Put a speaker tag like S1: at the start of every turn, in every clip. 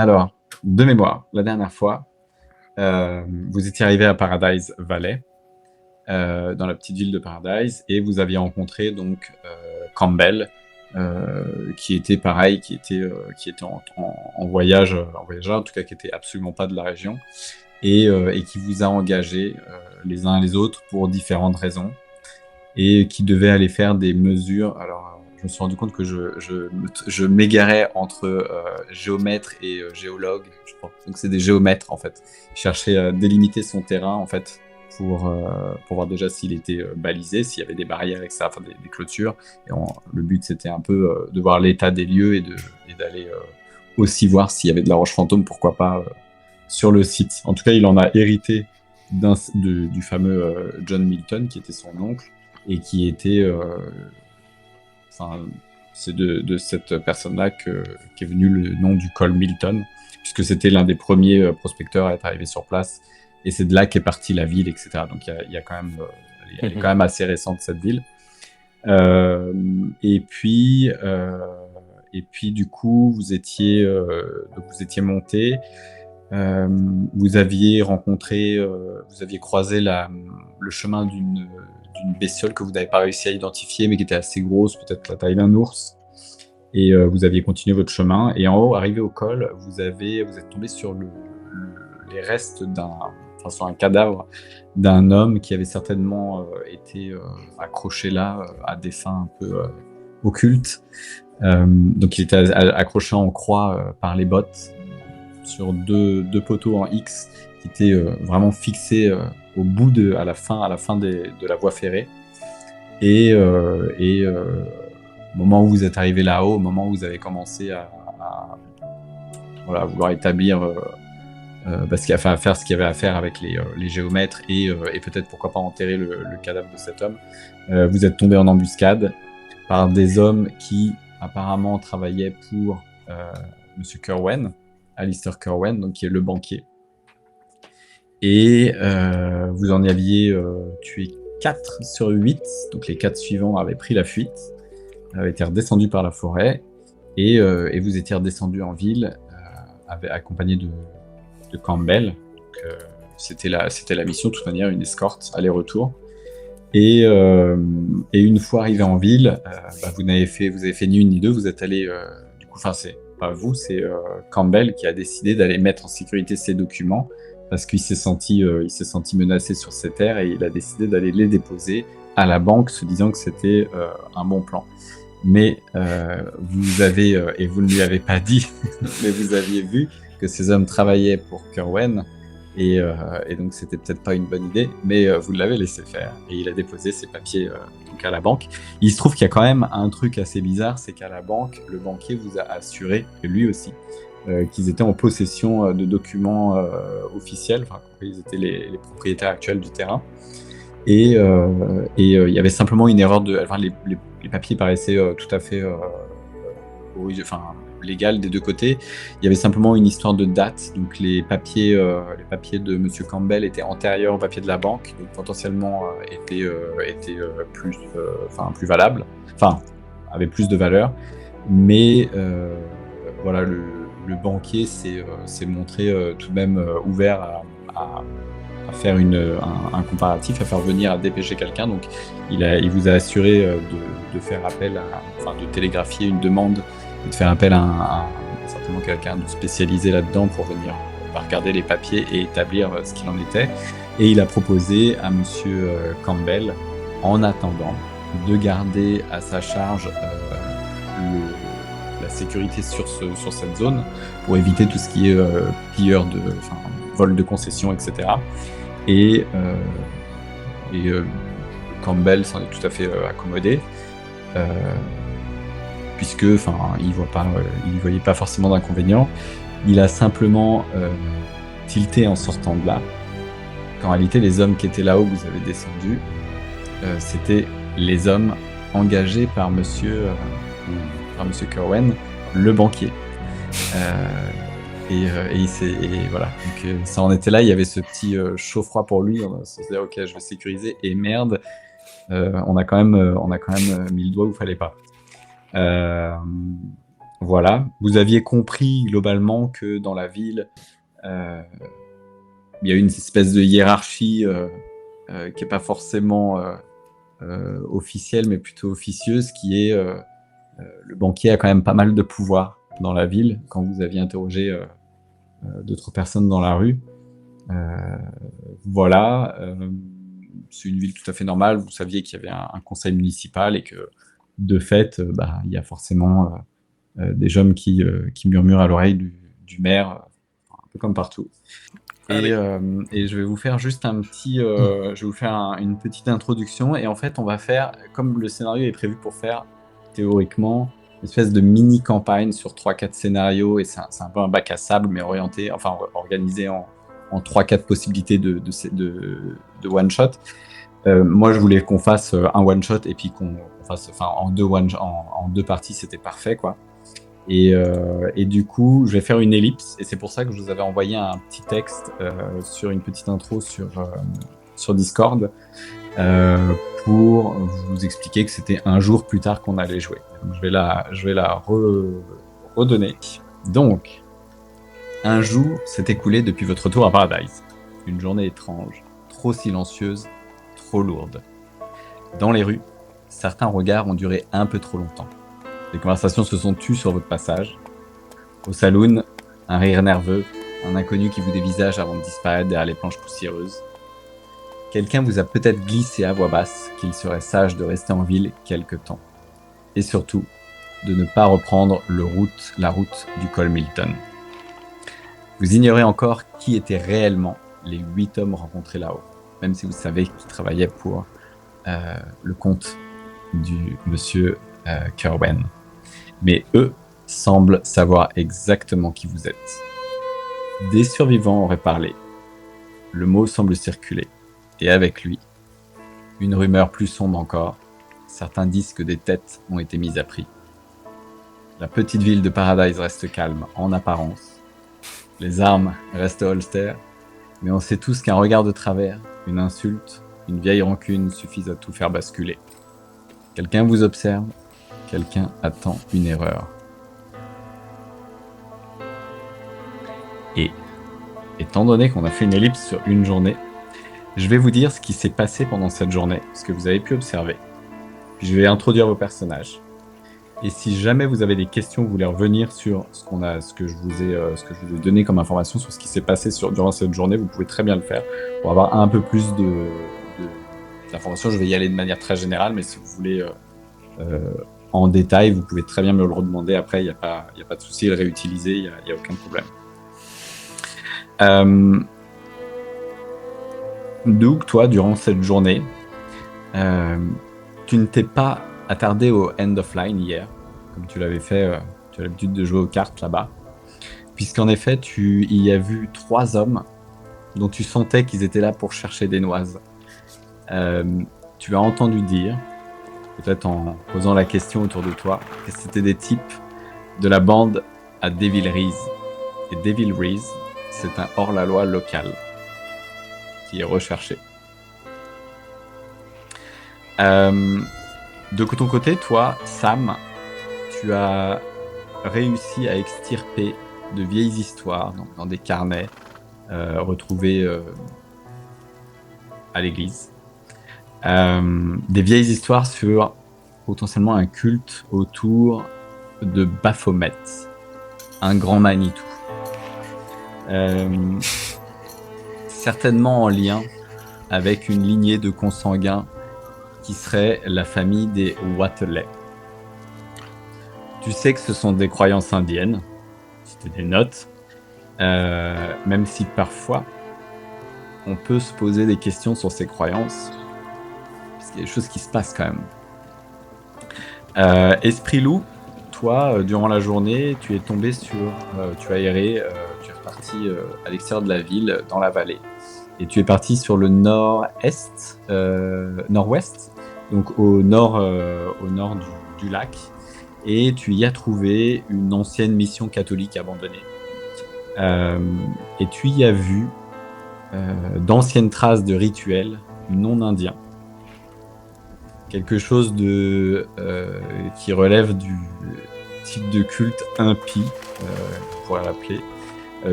S1: Alors, de mémoire, la dernière fois, vous étiez arrivé à Paradise Valley, dans la petite ville de Paradise, et vous aviez rencontré donc Campbell, qui était pareil, qui était en voyage, en voyageur, en tout cas qui était absolument pas de la région, et qui vous a engagé les uns et les autres pour différentes raisons, et qui devait aller faire des mesures. Alors, je me suis rendu compte que je m'égarais entre géomètre et géologue, je crois. Donc, c'est des géomètres, en fait. Il cherchait à délimiter son terrain, en fait, pour voir déjà s'il était balisé, s'il y avait des barrières, etc., enfin, des clôtures. Le but, c'était un peu de voir l'état des lieux et d'aller aussi voir s'il y avait de la roche fantôme, pourquoi pas, sur le site. En tout cas, il en a hérité du fameux John Milton, qui était son oncle, et qui était, enfin, c'est de cette personne-là qu'est venu le nom du col Milton, puisque c'était l'un des premiers prospecteurs à être arrivé sur place, et c'est de là qu'est partie la ville, etc. Donc il y a quand même, elle est quand même assez récente, cette ville. Euh, et puis, euh, et puis du coup, donc vous étiez monté. Euh, Vous aviez rencontré, vous aviez croisé le chemin d'une bestiole que vous n'avez pas réussi à identifier, mais qui était assez grosse, peut-être la taille d'un ours. Et vous aviez continué votre chemin. Et en haut, arrivé au col, vous êtes tombé sur les restes enfin, sur un cadavre d'un homme qui avait certainement été accroché là à des fins un peu occultes. Donc il était accroché en croix par les bottes sur deux poteaux en X qui étaient vraiment fixés au bout à la fin de la voie ferrée. Au moment où vous êtes arrivé là-haut, au moment où vous avez commencé voilà, vouloir établir ce qu'il y avait à faire, ce qu'il y avait à faire avec les géomètres et peut-être pourquoi pas enterrer le cadavre de cet homme, vous êtes tombé en embuscade par des hommes qui apparemment travaillaient pour Monsieur Kerwen, Alistair Kerwen, donc qui est le banquier. Et vous en aviez tué 4 sur 8, donc les 4 suivants avaient pris la fuite, avaient été redescendus par la forêt, et vous étiez redescendu en ville accompagné de Campbell. Donc, c'était la mission, de toute manière, une escorte aller-retour. Et une fois arrivé en ville, vous avez fait ni une ni deux, vous êtes allé, du coup, enfin c'est pas vous, c'est Campbell qui a décidé d'aller mettre en sécurité ses documents parce qu'il s'est senti menacé sur ses terres, et il a décidé d'aller les déposer à la banque, se disant que c'était un bon plan. Mais vous avez, et vous ne lui avez pas dit, mais vous aviez vu que ces hommes travaillaient pour Kerwen, et donc c'était peut-être pas une bonne idée, mais vous l'avez laissé faire, et il a déposé ses papiers donc à la banque. Il se trouve qu'il y a quand même un truc assez bizarre, c'est qu'à la banque, le banquier vous a assuré, et lui aussi, qu'ils étaient en possession de documents officiels, enfin ils étaient les propriétaires actuels du terrain, et il y avait simplement une erreur enfin les papiers paraissaient tout à fait enfin, légal des deux côtés. Il y avait simplement une histoire de date. Donc les papiers de Monsieur Campbell étaient antérieurs aux papiers de la banque, donc potentiellement étaient plus valables, enfin avaient plus de valeur. Mais voilà, le banquier s'est montré tout de même ouvert à faire un comparatif, à faire venir, à dépêcher quelqu'un. Donc il vous a assuré de faire appel enfin de télégraphier une demande, de faire appel à certainement quelqu'un de spécialisé là-dedans pour venir regarder les papiers et établir ce qu'il en était. Et il a proposé à Monsieur Campbell, en attendant, de garder à sa charge la sécurité sur cette zone pour éviter tout ce qui est vol de concessions, etc. Et Campbell s'en est tout à fait accommodé, puisque il voyait pas forcément d'inconvénient. Il a simplement tilté en sortant de là qu'en réalité les hommes qui étaient là-haut, vous avez descendu, c'était les hommes engagés par Monsieur Kerwen, le banquier. Et voilà. Donc ça en était là. Il y avait ce petit chaud-froid pour lui. On se disait ok, je vais sécuriser. Et merde, on a quand même mis le doigt où il fallait pas. Voilà. Vous aviez compris globalement que dans la ville, il y a une espèce de hiérarchie qui n'est pas forcément officielle, mais plutôt officieuse, qui est le banquier a quand même pas mal de pouvoir dans la ville. Quand vous aviez interrogé d'autres personnes dans la rue, voilà, c'est une ville tout à fait normale. Vous saviez qu'il y avait un conseil municipal et que de fait, il y a forcément des hommes qui murmurent à l'oreille du maire, un peu comme partout. Et je vais vous faire juste je vais vous faire une petite introduction. Et en fait, on va faire, comme le scénario est prévu pour faire, théoriquement, une espèce de mini-campagne sur 3-4 scénarios. Et c'est un peu un bac à sable, mais orienté, enfin organisé en 3-4 possibilités de one-shot. Moi, je voulais qu'on fasse un one-shot et puis qu'on fasse, enfin, en deux parties, c'était parfait, quoi. Et du coup, je vais faire une ellipse, et c'est pour ça que je vous avais envoyé un petit texte sur une petite intro sur Discord pour vous expliquer que c'était un jour plus tard qu'on allait jouer. Donc, je vais la redonner. Donc, un jour s'est écoulé depuis votre retour à Paradise. Une journée étrange, trop silencieuse, trop lourde. Dans les rues, certains regards ont duré un peu trop longtemps. Les conversations se sont tues sur votre passage. Au saloon, un rire nerveux, un inconnu qui vous dévisage avant de disparaître derrière les planches poussiéreuses. Quelqu'un vous a peut-être glissé à voix basse qu'il serait sage de rester en ville quelque temps. Et surtout, de ne pas reprendre la route du col Milton. Vous ignorez encore qui étaient réellement les 8 hommes rencontrés là-haut, même si vous savez qu'ils travaillaient pour le compte du monsieur Kerwen. Mais eux semblent savoir exactement qui vous êtes. Des survivants auraient parlé. Le mot semble circuler. Et avec lui, une rumeur plus sombre encore. Certains disent que des têtes ont été mises à prix. La petite ville de Paradise reste calme, en apparence. Les armes restent holster, mais on sait tous qu'un regard de travers, une insulte, une vieille rancune suffisent à tout faire basculer. Quelqu'un vous observe, quelqu'un attend une erreur. Et, étant donné qu'on a fait une ellipse sur une journée, je vais vous dire ce qui s'est passé pendant cette journée, ce que vous avez pu observer. Puis je vais introduire vos personnages. Et si jamais vous avez des questions, vous voulez revenir sur ce que je vous ai donné comme information sur ce qui s'est passé durant cette journée, vous pouvez très bien le faire pour avoir un peu plus d'informations. Je vais y aller de manière très générale, mais si vous voulez en détail, vous pouvez très bien me le redemander. Après, il n'y a pas de souci, le réutiliser, il n'y a aucun problème. Donc, toi, durant cette journée, tu ne t'es pas attardé au end of line hier, comme tu l'avais fait, tu as l'habitude de jouer aux cartes là-bas, puisqu'en effet, tu y as vu 3 hommes dont tu sentais qu'ils étaient là pour chercher des noises. Tu as entendu dire, peut-être en posant la question autour de toi, que c'était des types de la bande à Devil Reese. Et Devil Reese, c'est un hors-la-loi local qui est recherché. De ton côté, toi, Sam, tu as réussi à extirper de vieilles histoires dans des carnets retrouvés à l'église. Des vieilles histoires sur potentiellement un culte autour de Baphomet, un grand Manitou. Certainement en lien avec une lignée de consanguins qui serait la famille des Watelet. Tu sais que ce sont des croyances indiennes, c'était des notes, même si parfois on peut se poser des questions sur ces croyances, parce qu'il y a des choses qui se passent quand même. Esprit Loup, toi, durant la journée, tu es tombé tu as erré, tu es reparti à l'extérieur de la ville, dans la vallée. Et tu es parti sur le nord-est, nord-ouest, donc au nord du lac. Et tu y as trouvé une ancienne mission catholique abandonnée. Et tu y as vu d'anciennes traces de rituels non indiens. Quelque chose qui relève type de culte impie, on pourrait l'appeler.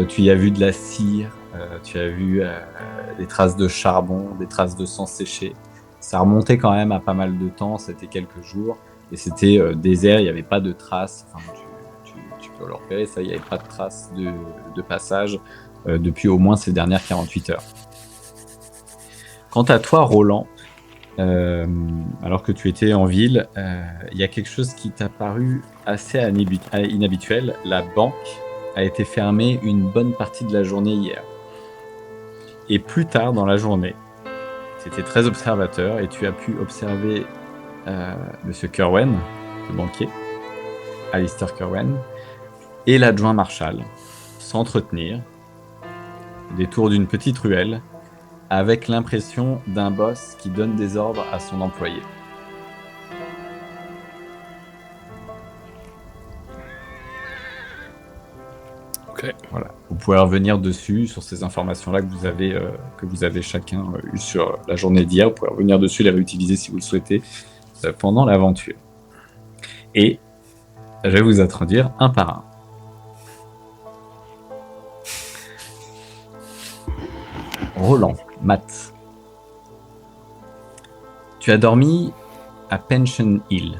S1: Tu y as vu de la cire, tu as vu des traces de charbon, des traces de sang séché. Ça remontait quand même à pas mal de temps, c'était quelques jours, et c'était désert, il n'y avait pas de traces, enfin, tu peux le repérer, ça, il n'y avait pas de traces de passage depuis au moins ces dernières 48 heures. Quant à toi, Roland, alors que tu étais en ville, il y a quelque chose qui t'a paru assez inhabituel. La banque a été fermée une bonne partie de la journée hier. Et plus tard dans la journée, tu étais très observateur et tu as pu observer Monsieur Kerwen, le banquier, Alistair Kerwen, et l'adjoint Marshall s'entretenir au détour d'une petite ruelle avec l'impression d'un boss qui donne des ordres à son employé.
S2: Ok.
S1: Voilà. Vous pouvez revenir dessus, sur ces informations-là que vous avez chacun eues sur la journée d'hier. Vous pouvez revenir dessus, les réutiliser si vous le souhaitez pendant l'aventure. Et je vais vous introduire un par un. Roland, Matt. Tu as dormi à Pension Hill.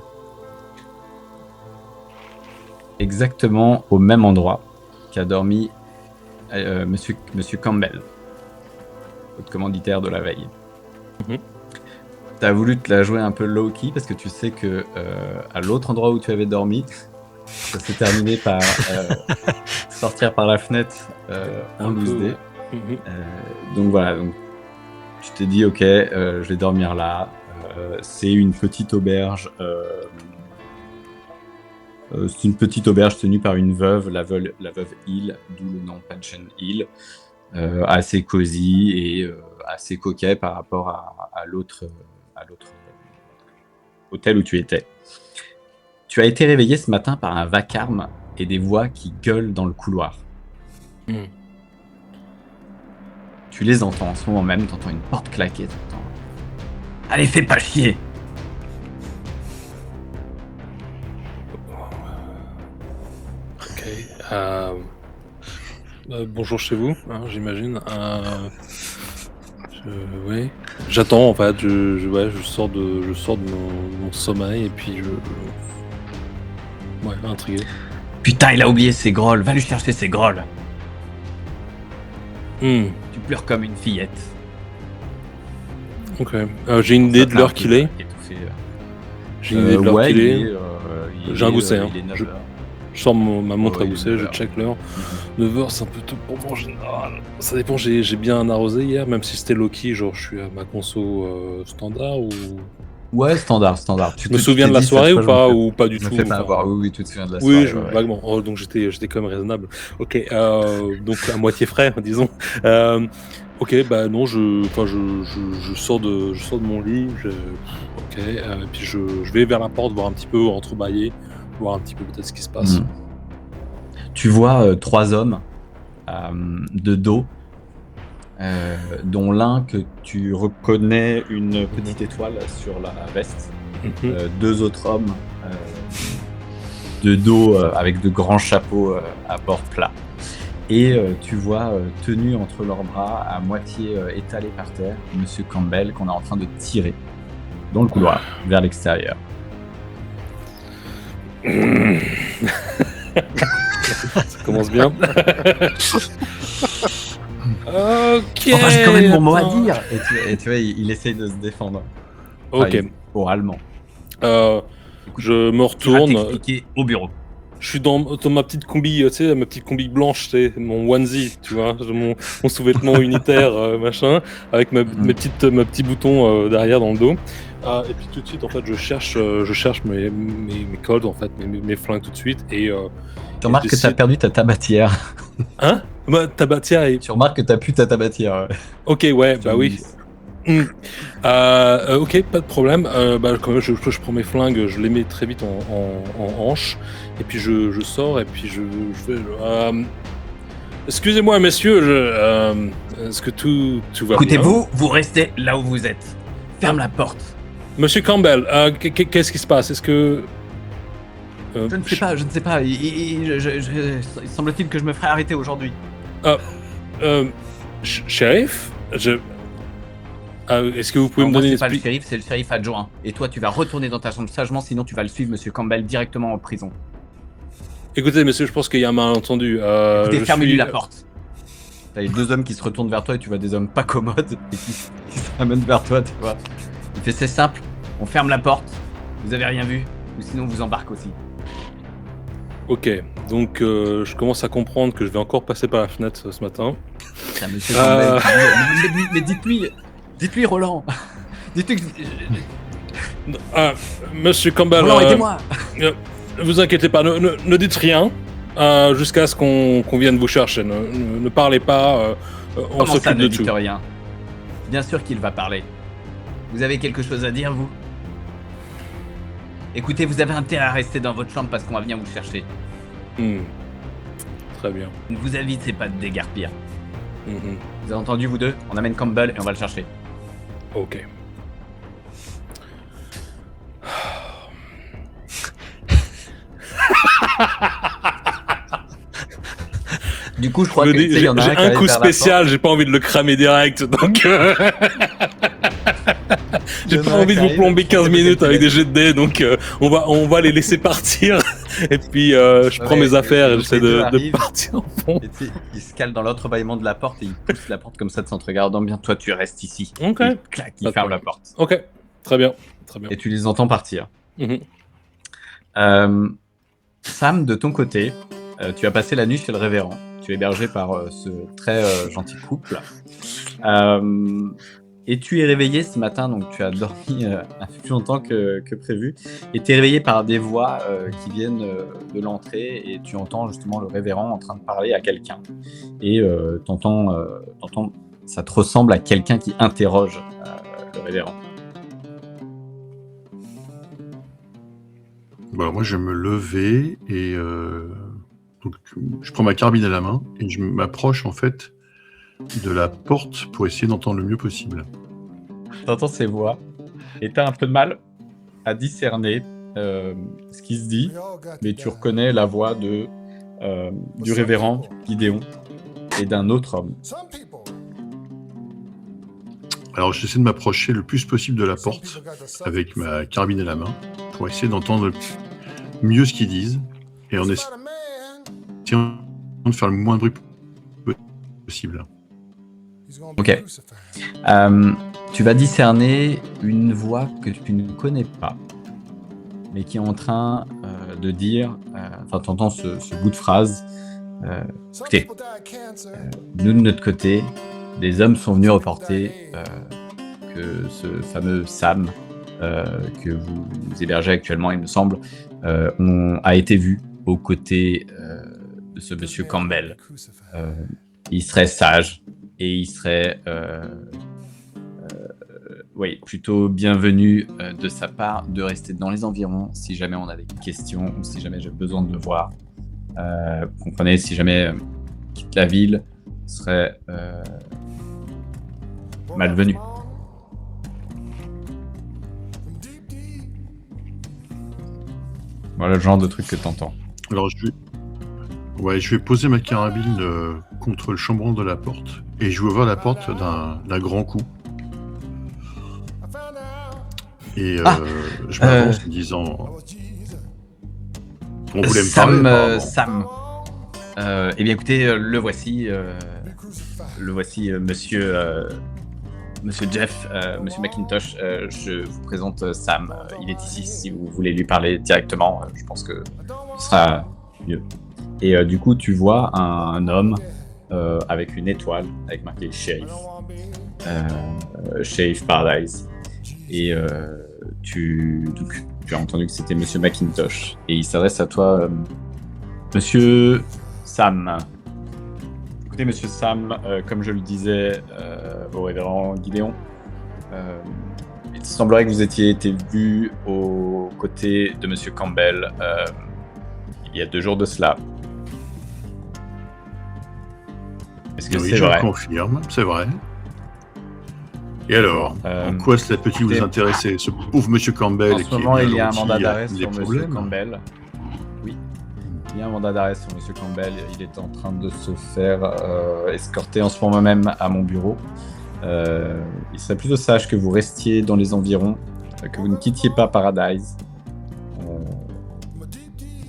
S1: Exactement au même endroit qu'a dormi Monsieur Campbell, votre commanditaire de la veille.
S2: Mhm.
S1: Tu as voulu te la jouer un peu low-key parce que tu sais que à l'autre endroit où tu avais dormi, ça s'est terminé par sortir par la fenêtre en loose day. Donc voilà, donc, tu t'es dit ok, je vais dormir là. C'est une petite auberge. C'est une petite auberge tenue par une veuve, la veuve Hill, d'où le nom Pension Hill, assez cosy et assez coquet par rapport à l'autre hôtel où tu étais. Tu as été réveillé ce matin par un vacarme et des voix qui gueulent dans le couloir. Tu les entends en ce moment même, t'entends une porte claquer, t'entends « Allez, fais pas chier !»
S2: Bonjour chez vous, hein, j'imagine. Oui. J'attends en fait, je sors de mon sommeil et puis ouais, intrigué.
S1: Putain, il a oublié ses grolles, va lui chercher ses grolles. Tu pleures comme une fillette.
S2: Ok. J'ai une idée de l'heure qu'il est. J'ai une idée de l'heure qu'il est. J'ai un gousset. Hein. Je sors ma montre à gousset, je check l'heure. 9h, c'est un peu tôt pour moi en général. Ça dépend, j'ai bien arrosé hier, même si c'était low-key, genre je suis à ma conso standard ou...
S1: Ouais, standard.
S2: Tu me souviens de la soirée ou pas, ou pas du tout?
S1: Me fais pas avoir. Oui, tu te souviens de la soirée.
S2: Oui, vaguement. Oh, donc j'étais quand même raisonnable. Ok, donc à moitié frais, disons. Ok, bah non, je sors de mon lit. Ok, et puis je vais vers la porte, voir un petit peu entrebâillé, voir un petit peu peut-être ce qui se passe.
S1: Tu vois 3 hommes de dos, dont l'un que tu reconnais une petite étoile sur la veste. 2 autres hommes de dos avec de grands chapeaux à bord plat. Et tu vois tenu entre leurs bras, à moitié étalé par terre, Monsieur Campbell qu'on est en train de tirer dans le couloir vers l'extérieur.
S2: Ça commence bien. Ok.
S1: Enfin, j'ai quand même mon mot à dire. Et tu vois, il essaye de se défendre.
S2: Ok.
S1: Oralement.
S2: Je me retourne.
S1: Tu vas t'expliquer au bureau.
S2: Je suis dans ma petite combi, tu sais, ma petite combi blanche, tu sais, mon onesie, tu vois, mon sous-vêtement unitaire, machin, avec mes petits boutons derrière dans le dos. Et puis tout de suite, en fait, je cherche mes codes, en fait, mes flingues tout de suite. Et
S1: tu remarques que tu as perdu ta tabatière.
S2: Hein? Bah, tabatière et...
S1: Tu remarques que tu n'as plus ta tabatière.
S2: Ok, ouais, bah oui. Ok, pas de problème. Quand même, je prends mes flingues, je les mets très vite en hanche, et puis je sors, et puis je fais... excusez-moi, messieurs, est-ce que tout va bien?
S1: Écoutez-vous, vous restez là où vous êtes. Ferme la porte.
S2: Monsieur Campbell, qu'est-ce qui se passe? Est-ce que...
S1: Je ne sais pas. Il semble-t-il que je me ferais arrêter aujourd'hui.
S2: Shérif, est-ce que vous pouvez me donner
S1: c'est pas le shérif, c'est le shérif adjoint. Et toi, tu vas retourner dans ta chambre sagement, sinon tu vas le suivre, Monsieur Campbell, directement en prison.
S2: Écoutez, monsieur, je pense qu'il y a un malentendu.
S1: Fermez-lui la porte. T'as les 2 hommes qui se retournent vers toi et tu vois des hommes pas commodes et qui se ramènent vers toi, tu vois. Il fait, c'est simple, on ferme la porte, vous avez rien vu, ou sinon on vous embarque aussi.
S2: Ok, donc je commence à comprendre que je vais encore passer par la fenêtre ce matin.
S1: Putain, Monsieur Campbell, mais dites-lui Roland. Dites-lui que...
S2: Monsieur Campbell,
S1: Roland, aidez-moi.
S2: Vous inquiétez pas, ne dites rien jusqu'à ce qu'on vienne vous chercher. Ne parlez pas, on s'occupe de tout.
S1: Comment ça, ne dites rien ? Bien sûr qu'il va parler. Vous avez quelque chose à dire, vous ? Écoutez, vous avez intérêt à rester dans votre chambre parce qu'on va venir vous chercher.
S2: Très bien.
S1: Ne vous invitez pas de déguerpir. Vous avez entendu, vous deux ? On amène Campbell et on va le chercher.
S2: Ok.
S1: Du coup, je crois que y en a
S2: un coup spécial, j'ai pas envie de le cramer direct, donc j'ai pas envie de vous plomber 15 minutes avec des jets de dés, donc on va les laisser partir. Et puis je prends mes affaires et j'essaie de partir en fond.
S1: Il se cale dans l'autre bâillement de la porte et il pousse la porte comme ça de s'en te regardant bien. Toi, tu restes ici.
S2: Ok.
S1: Et clac, il ferme la porte.
S2: Ok. Très bien.
S1: Et tu les entends partir. Sam, de ton côté, tu as passé la nuit chez le révérend. Tu es hébergé par ce très gentil couple. Et tu es réveillé ce matin, donc tu as dormi un peu plus longtemps que prévu. Et tu es réveillé par des voix qui viennent de l'entrée et tu entends justement le révérend en train de parler à quelqu'un. Et t'entends, ça te ressemble à quelqu'un qui interroge le révérend.
S3: Bah, moi, je vais me lever et donc, je prends ma carabine à la main et je m'approche en fait de la porte pour essayer d'entendre le mieux possible.
S1: T'entends ces voix et t'as un peu de mal à discerner ce qui se dit, mais tu reconnais la voix du révérend Gideon et d'un autre homme.
S3: Alors j'essaie de m'approcher le plus possible de la porte avec ma carabine à la main pour essayer d'entendre mieux ce qu'ils disent et en essayant de faire le moins de bruit possible.
S1: Ok. Tu vas discerner une voix que tu ne connais pas, mais qui est en train de dire, enfin t'entends ce bout de phrase, écoutez, nous de notre côté, des hommes sont venus reporter que ce fameux Sam que vous hébergez actuellement, il me semble, a été vu aux côtés de ce monsieur Campbell. Il serait sage et il serait plutôt bienvenu de sa part de rester dans les environs si jamais on a des questions ou si jamais j'ai besoin de le voir. Comprenez, si jamais quitte la ville, serait malvenu. Voilà le genre de truc que t'entends.
S3: Alors je vais poser ma carabine contre le chambranle de la porte et je vais ouvrir la porte d'un grand coup. Et je m'avance en disant... On voulait me parler,
S1: Sam. Eh bien écoutez, le voici, Monsieur Jeff, Monsieur McIntosh, je vous présente Sam. Il est ici si vous voulez lui parler directement. Je pense que ce sera mieux. Et du coup, tu vois un homme avec une étoile, avec marqué Shérif. Shérif Paradise. Et tu as entendu que c'était Monsieur McIntosh. Et il s'adresse à toi, Monsieur Sam. Écoutez, Monsieur Sam, comme je le disais au révérend Gideon, il semblerait que vous ayez été vu aux côtés de Monsieur Campbell il y a 2 jours de cela. Est-ce que c'est vrai ?
S3: Je confirme, c'est vrai. Et alors, en quoi cela peut-il vous intéresser, ce pauvre Monsieur Campbell?
S1: En ce moment, il y a un mandat d'arrêt sur Monsieur Campbell. mis un mandat d'arrêt sur Monsieur Campbell. Il est en train de se faire escorter en ce moment même à mon bureau. Il serait plutôt sage que vous restiez dans les environs, que vous ne quittiez pas Paradise,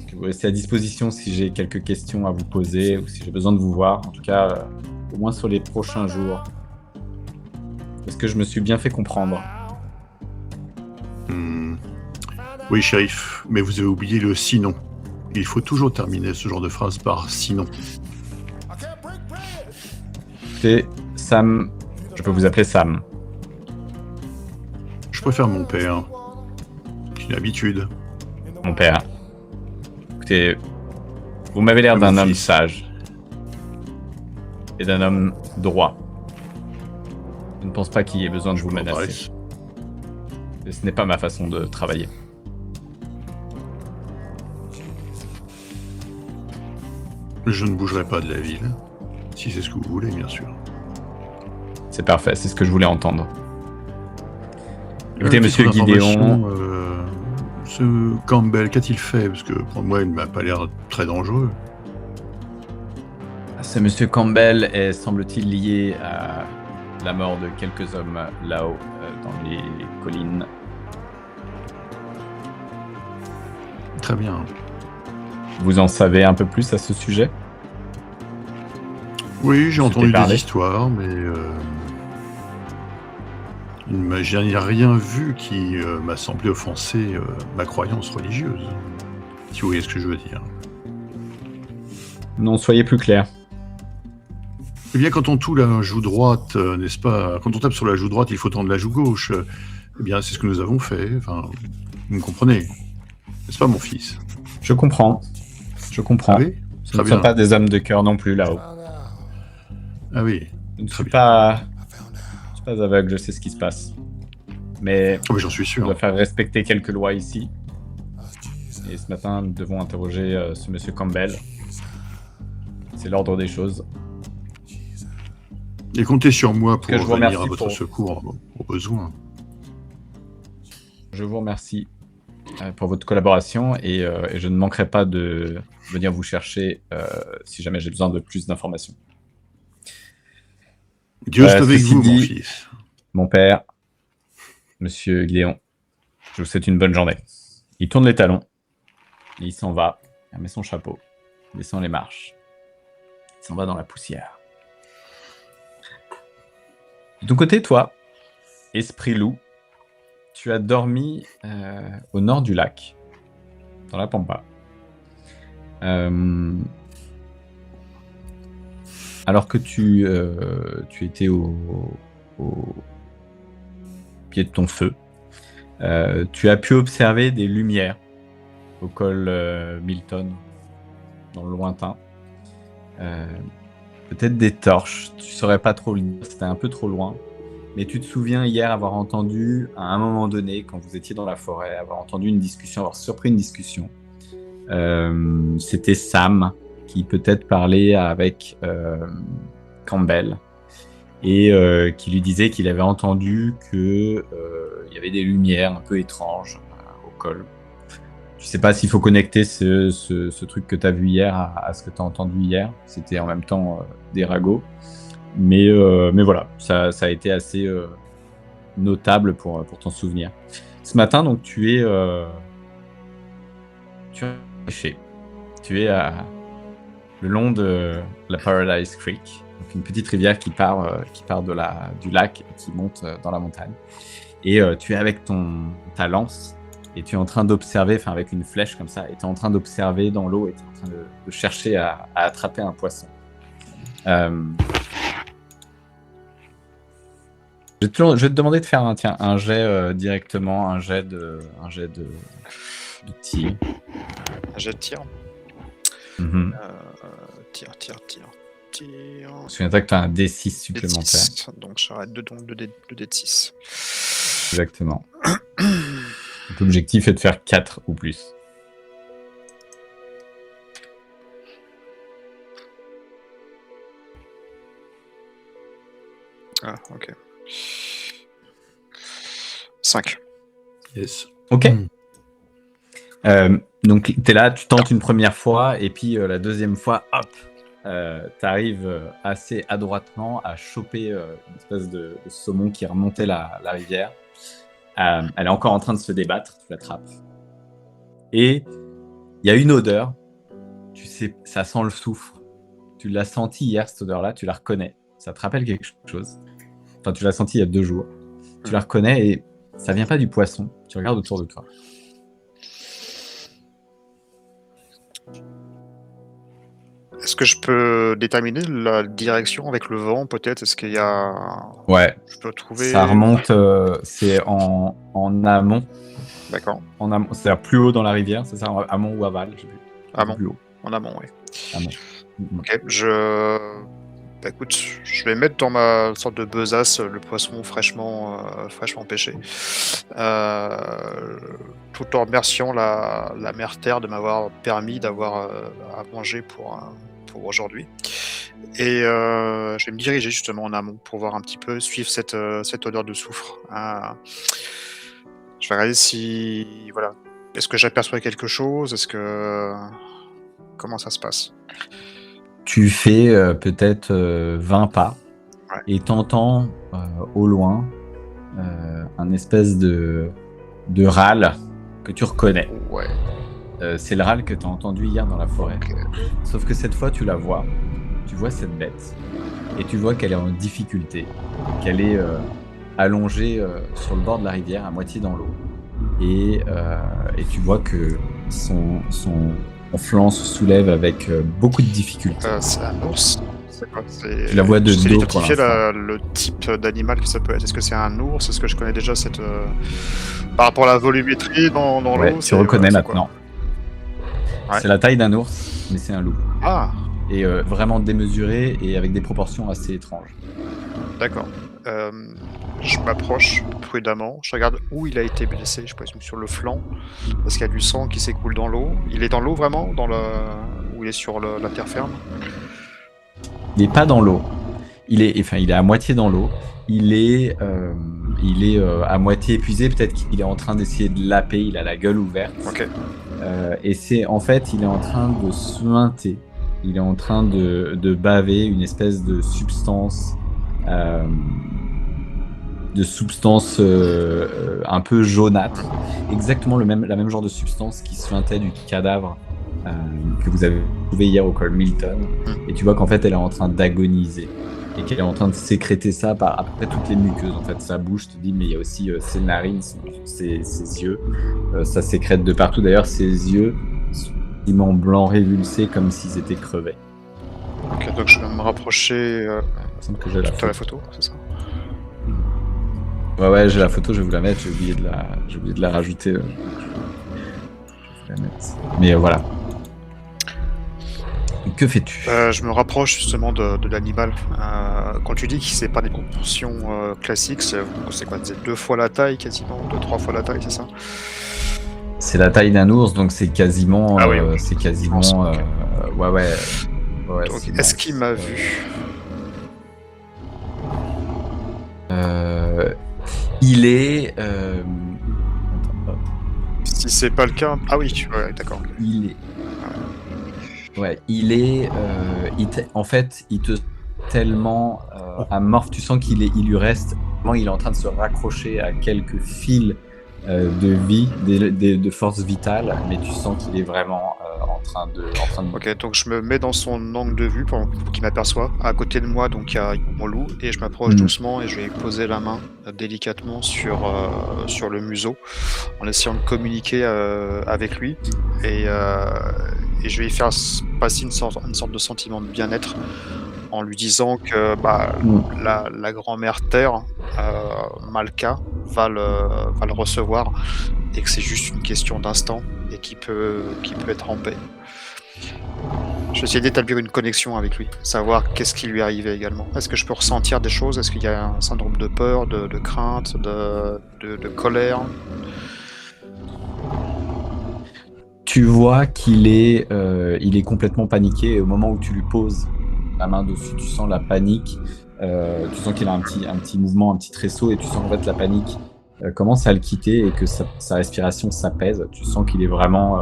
S1: que vous restiez à disposition si j'ai quelques questions à vous poser ou si j'ai besoin de vous voir. En tout cas, au moins sur les prochains jours. Est-ce que je me suis bien fait comprendre?
S3: Oui, shérif, mais vous avez oublié le sinon. Il faut toujours terminer ce genre de phrase par sinon.
S1: C'est Sam. Je peux vous appeler Sam.
S3: Je préfère mon père. C'est une habitude.
S1: Mon père. Écoutez, vous m'avez l'air d'un homme sage. Et d'un homme droit. Je ne pense pas qu'il y ait besoin de vous menacer. Et ce n'est pas ma façon de travailler.
S3: Je ne bougerai pas de la ville, si c'est ce que vous voulez, bien sûr.
S1: C'est parfait, c'est ce que je voulais entendre. Écoutez, monsieur Gideon...
S3: Ce Campbell, qu'a-t-il fait? Parce que pour moi, il ne m'a pas l'air très dangereux.
S1: Ce monsieur Campbell est, semble-t-il, lié à la mort de quelques hommes là-haut, dans les collines.
S3: Très bien.
S1: Vous en savez un peu plus à ce sujet?
S3: Oui, j'ai entendu des histoires, mais je n'ai rien vu qui m'a semblé offenser ma croyance religieuse, si vous voyez ce que je veux dire.
S1: Non, soyez plus clair.
S3: Eh bien, quand on toule la joue droite, n'est-ce pas? Quand on tape sur la joue droite, il faut tendre la joue gauche. Eh bien, c'est ce que nous avons fait. Enfin, vous me comprenez, n'est-ce pas, mon fils?
S1: Je comprends. Je comprends.
S3: Ah oui,
S1: ce ne sont pas des hommes de cœur non plus là-haut.
S3: Ah oui.
S1: Je ne suis pas aveugle, je sais ce qui se passe. Mais
S3: j'en suis sûr.
S1: On doit faire respecter quelques lois ici. Et ce matin, nous devons interroger ce monsieur Campbell. C'est l'ordre des choses.
S3: Et comptez sur moi pour venir à votre secours au besoin.
S1: Je vous remercie pour votre collaboration et je ne manquerai pas de venir vous chercher si jamais j'ai besoin de plus d'informations.
S3: Dieu soit avec vous, mon fils.
S1: Mon père, monsieur Gideon, je vous souhaite une bonne journée. Il tourne les talons, et il s'en va, il met son chapeau, il descend les marches, il s'en va dans la poussière. De ton côté, toi, esprit loup, tu as dormi au nord du lac, dans la Pampa. Alors que tu étais au pied de ton feu, tu as pu observer des lumières au col Milton, dans le lointain. Peut-être des torches, tu saurais pas trop le dire, c'était un peu trop loin. Mais tu te souviens hier avoir entendu, à un moment donné, quand vous étiez dans la forêt, avoir entendu une discussion, avoir surpris une discussion. C'était Sam qui peut-être parlait avec Campbell et qui lui disait qu'il avait entendu qu'il y avait des lumières un peu étranges au col. Je sais pas s'il faut connecter ce truc que tu as vu hier à ce que tu as entendu hier. C'était en même temps des ragots. Mais voilà, ça a été assez notable pour t'en souvenir. Ce matin, donc, tu es pêché. Tu es le long de la Paradise Creek, donc une petite rivière qui part du lac et qui monte dans la montagne. Et tu es avec ta lance et tu es en train d'observer, enfin avec une flèche comme ça, et tu es en train d'observer dans l'eau et tu es en train de chercher à attraper un poisson. Je vais te demander de faire un jet directement, un jet de tir.
S4: Un jet de tir.
S1: Mm-hmm.
S4: Tir.
S1: Souviens-toi que tu as un D6 supplémentaire.
S4: D6, donc j'arrête de D de 6.
S1: Exactement. L'objectif est de faire 4 ou plus.
S4: Ah, ok. 5.
S3: Yes.
S1: Ok. Donc, tu es là, tu tentes une première fois, et puis la deuxième fois, hop, tu arrives assez adroitement à choper une espèce de saumon qui remontait la rivière. Elle est encore en train de se débattre, tu l'attrapes. Et il y a une odeur, tu sais, ça sent le soufre. Tu l'as senti hier, cette odeur-là, tu la reconnais. Ça te rappelle quelque chose. Enfin, tu l'as senti il y a 2 jours. Tu la reconnais et ça vient pas du poisson. Tu regardes autour de toi.
S4: Est-ce que je peux déterminer la direction avec le vent, peut-être? Est-ce qu'il y a...
S1: Ouais.
S4: Je peux trouver...
S1: Ça remonte, c'est en amont.
S4: D'accord.
S1: En amont, c'est-à-dire plus haut dans la rivière, c'est ça, amont ou aval, je sais plus.
S4: Amont.
S1: Plus haut.
S4: En amont, oui.
S1: Amont.
S4: Ok, bah, écoute, je vais mettre dans ma sorte de besace le poisson fraîchement pêché. Tout en remerciant la mère Terre de m'avoir permis d'avoir à manger pour aujourd'hui. Et je vais me diriger justement en amont pour voir un petit peu, suivre cette odeur de soufre. Je vais regarder si... Voilà. Est-ce que j'aperçois quelque chose? Comment ça se passe?
S1: Tu fais peut-être 20 pas,
S4: Ouais.
S1: et t'entends au loin un espèce de râle que tu reconnais.
S4: Ouais.
S1: C'est le râle que tu as entendu hier dans la forêt.
S4: Ok.
S1: Sauf que cette fois, tu la vois. Tu vois cette bête. Et tu vois qu'elle est en difficulté. Qu'elle est allongée sur le bord de la rivière, à moitié dans l'eau. Et tu vois que son flanc se soulève avec beaucoup de difficulté.
S4: C'est un ours? C'est quoi?
S1: Tu la vois de
S4: J'essaie
S1: dos pour
S4: d'identifier
S1: l'instant.
S4: le type d'animal que ça peut être. Est-ce que c'est un ours? Est-ce que je connais déjà cette... Par rapport à la volumétrie dans
S1: Ouais,
S4: l'eau,
S1: tu reconnais
S4: c'est quoi?
S1: maintenant.
S4: Ouais.
S1: C'est la taille d'un ours, mais c'est un loup.
S4: Ah,
S1: Et vraiment démesuré et avec des proportions assez étranges.
S4: d'accord. Je m'approche prudemment. Je regarde où il a été blessé. Je présume sur le flanc, parce qu'il y a du sang qui s'écoule dans l'eau. Il est dans l'eau vraiment, ou il est sur la terre ferme?
S1: Il n'est pas dans l'eau. Il est à moitié dans l'eau. Il est à moitié épuisé. Peut-être qu'il est en train d'essayer de laper. Il a la gueule ouverte.
S4: Ok.
S1: Et en fait, il est en train de suinter. Il est en train de baver une espèce de substance, un peu jaunâtre. Exactement la même genre de substance qui suintait du cadavre que vous avez trouvé hier au col Milton. Et tu vois qu'en fait, elle est en train d'agoniser. Et qu'elle est en train de sécréter ça par à peu près toutes les muqueuses. En fait, sa bouche, te dis, mais il y a aussi ses narines, ses yeux. Ça sécrète de partout. D'ailleurs, ses yeux sont quasiment blancs révulsés comme s'ils étaient crevés.
S4: Ok, donc je vais me rapprocher.
S1: Il me semble que j'ai la
S4: T'as la photo, c'est ça?
S1: Ouais, j'ai la photo, je vais vous la mettre. J'ai oublié de la rajouter. Je vais la mettre. Mais voilà. Que fais-tu?
S4: Je me rapproche justement de l'animal. Quand tu dis que c'est pas des proportions classiques, c'est quoi? C'est 2 fois la taille quasiment, 2-3 fois la taille, c'est ça?
S1: C'est la taille d'un ours, donc c'est quasiment.
S4: Ah oui,
S1: c'est quasiment.
S4: Ok.
S1: Ouais,
S4: Donc, est-ce qu'il m'a vu?
S1: Il est.
S4: Si c'est pas le cas... Ah oui, ouais, d'accord.
S1: Il est. Ouais, il est. En fait, il te tellement amorphe. Tu sens il lui reste. Il est en train de se raccrocher à quelques fils de vie, de force vitale, mais tu sens qu'il est vraiment en train de.
S4: Ok, donc je me mets dans son angle de vue pour qu'il m'aperçoive. À côté de moi, donc il y a mon loup, et je m'approche doucement et je vais poser la main délicatement sur le museau, en essayant de communiquer avec lui, et je vais lui faire passer une sorte de sentiment de bien-être, en lui disant que la grand-mère Terre, Malka, va le recevoir, et que c'est juste une question d'instant, et qu'il peut être en paix. Je vais essayer d'établir une connexion avec lui, savoir qu'est-ce qui lui est arrivé également. Est-ce que je peux ressentir des choses? Est-ce qu'il y a un syndrome de peur, de crainte, de colère?
S1: Tu vois qu'il est complètement paniqué, et au moment où tu lui poses la main dessus, tu sens la panique. Tu sens qu'il a un petit mouvement, un petit tresseau, et tu sens en fait la panique commence à le quitter et que sa respiration s'apaise. Tu sens qu'il est vraiment...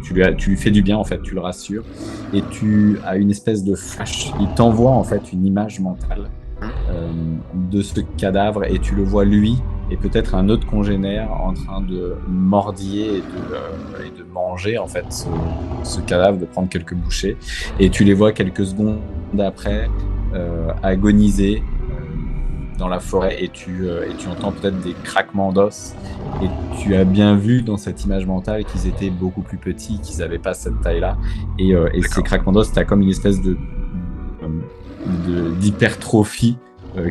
S1: tu lui fais du bien, en fait, tu le rassures. Et tu as une espèce de flash. Il t'envoie, en fait, une image mentale de ce cadavre et tu le vois, lui, et peut-être un autre congénère en train de mordiller et de manger, en fait, ce cadavre, de prendre quelques bouchées. Et tu les vois quelques secondes après agoniser dans la forêt et tu entends peut-être des craquements d'os. Et tu as bien vu dans cette image mentale qu'ils étaient beaucoup plus petits, qu'ils n'avaient pas cette taille-là. Et ces craquements d'os, tu as comme une espèce d'hypertrophie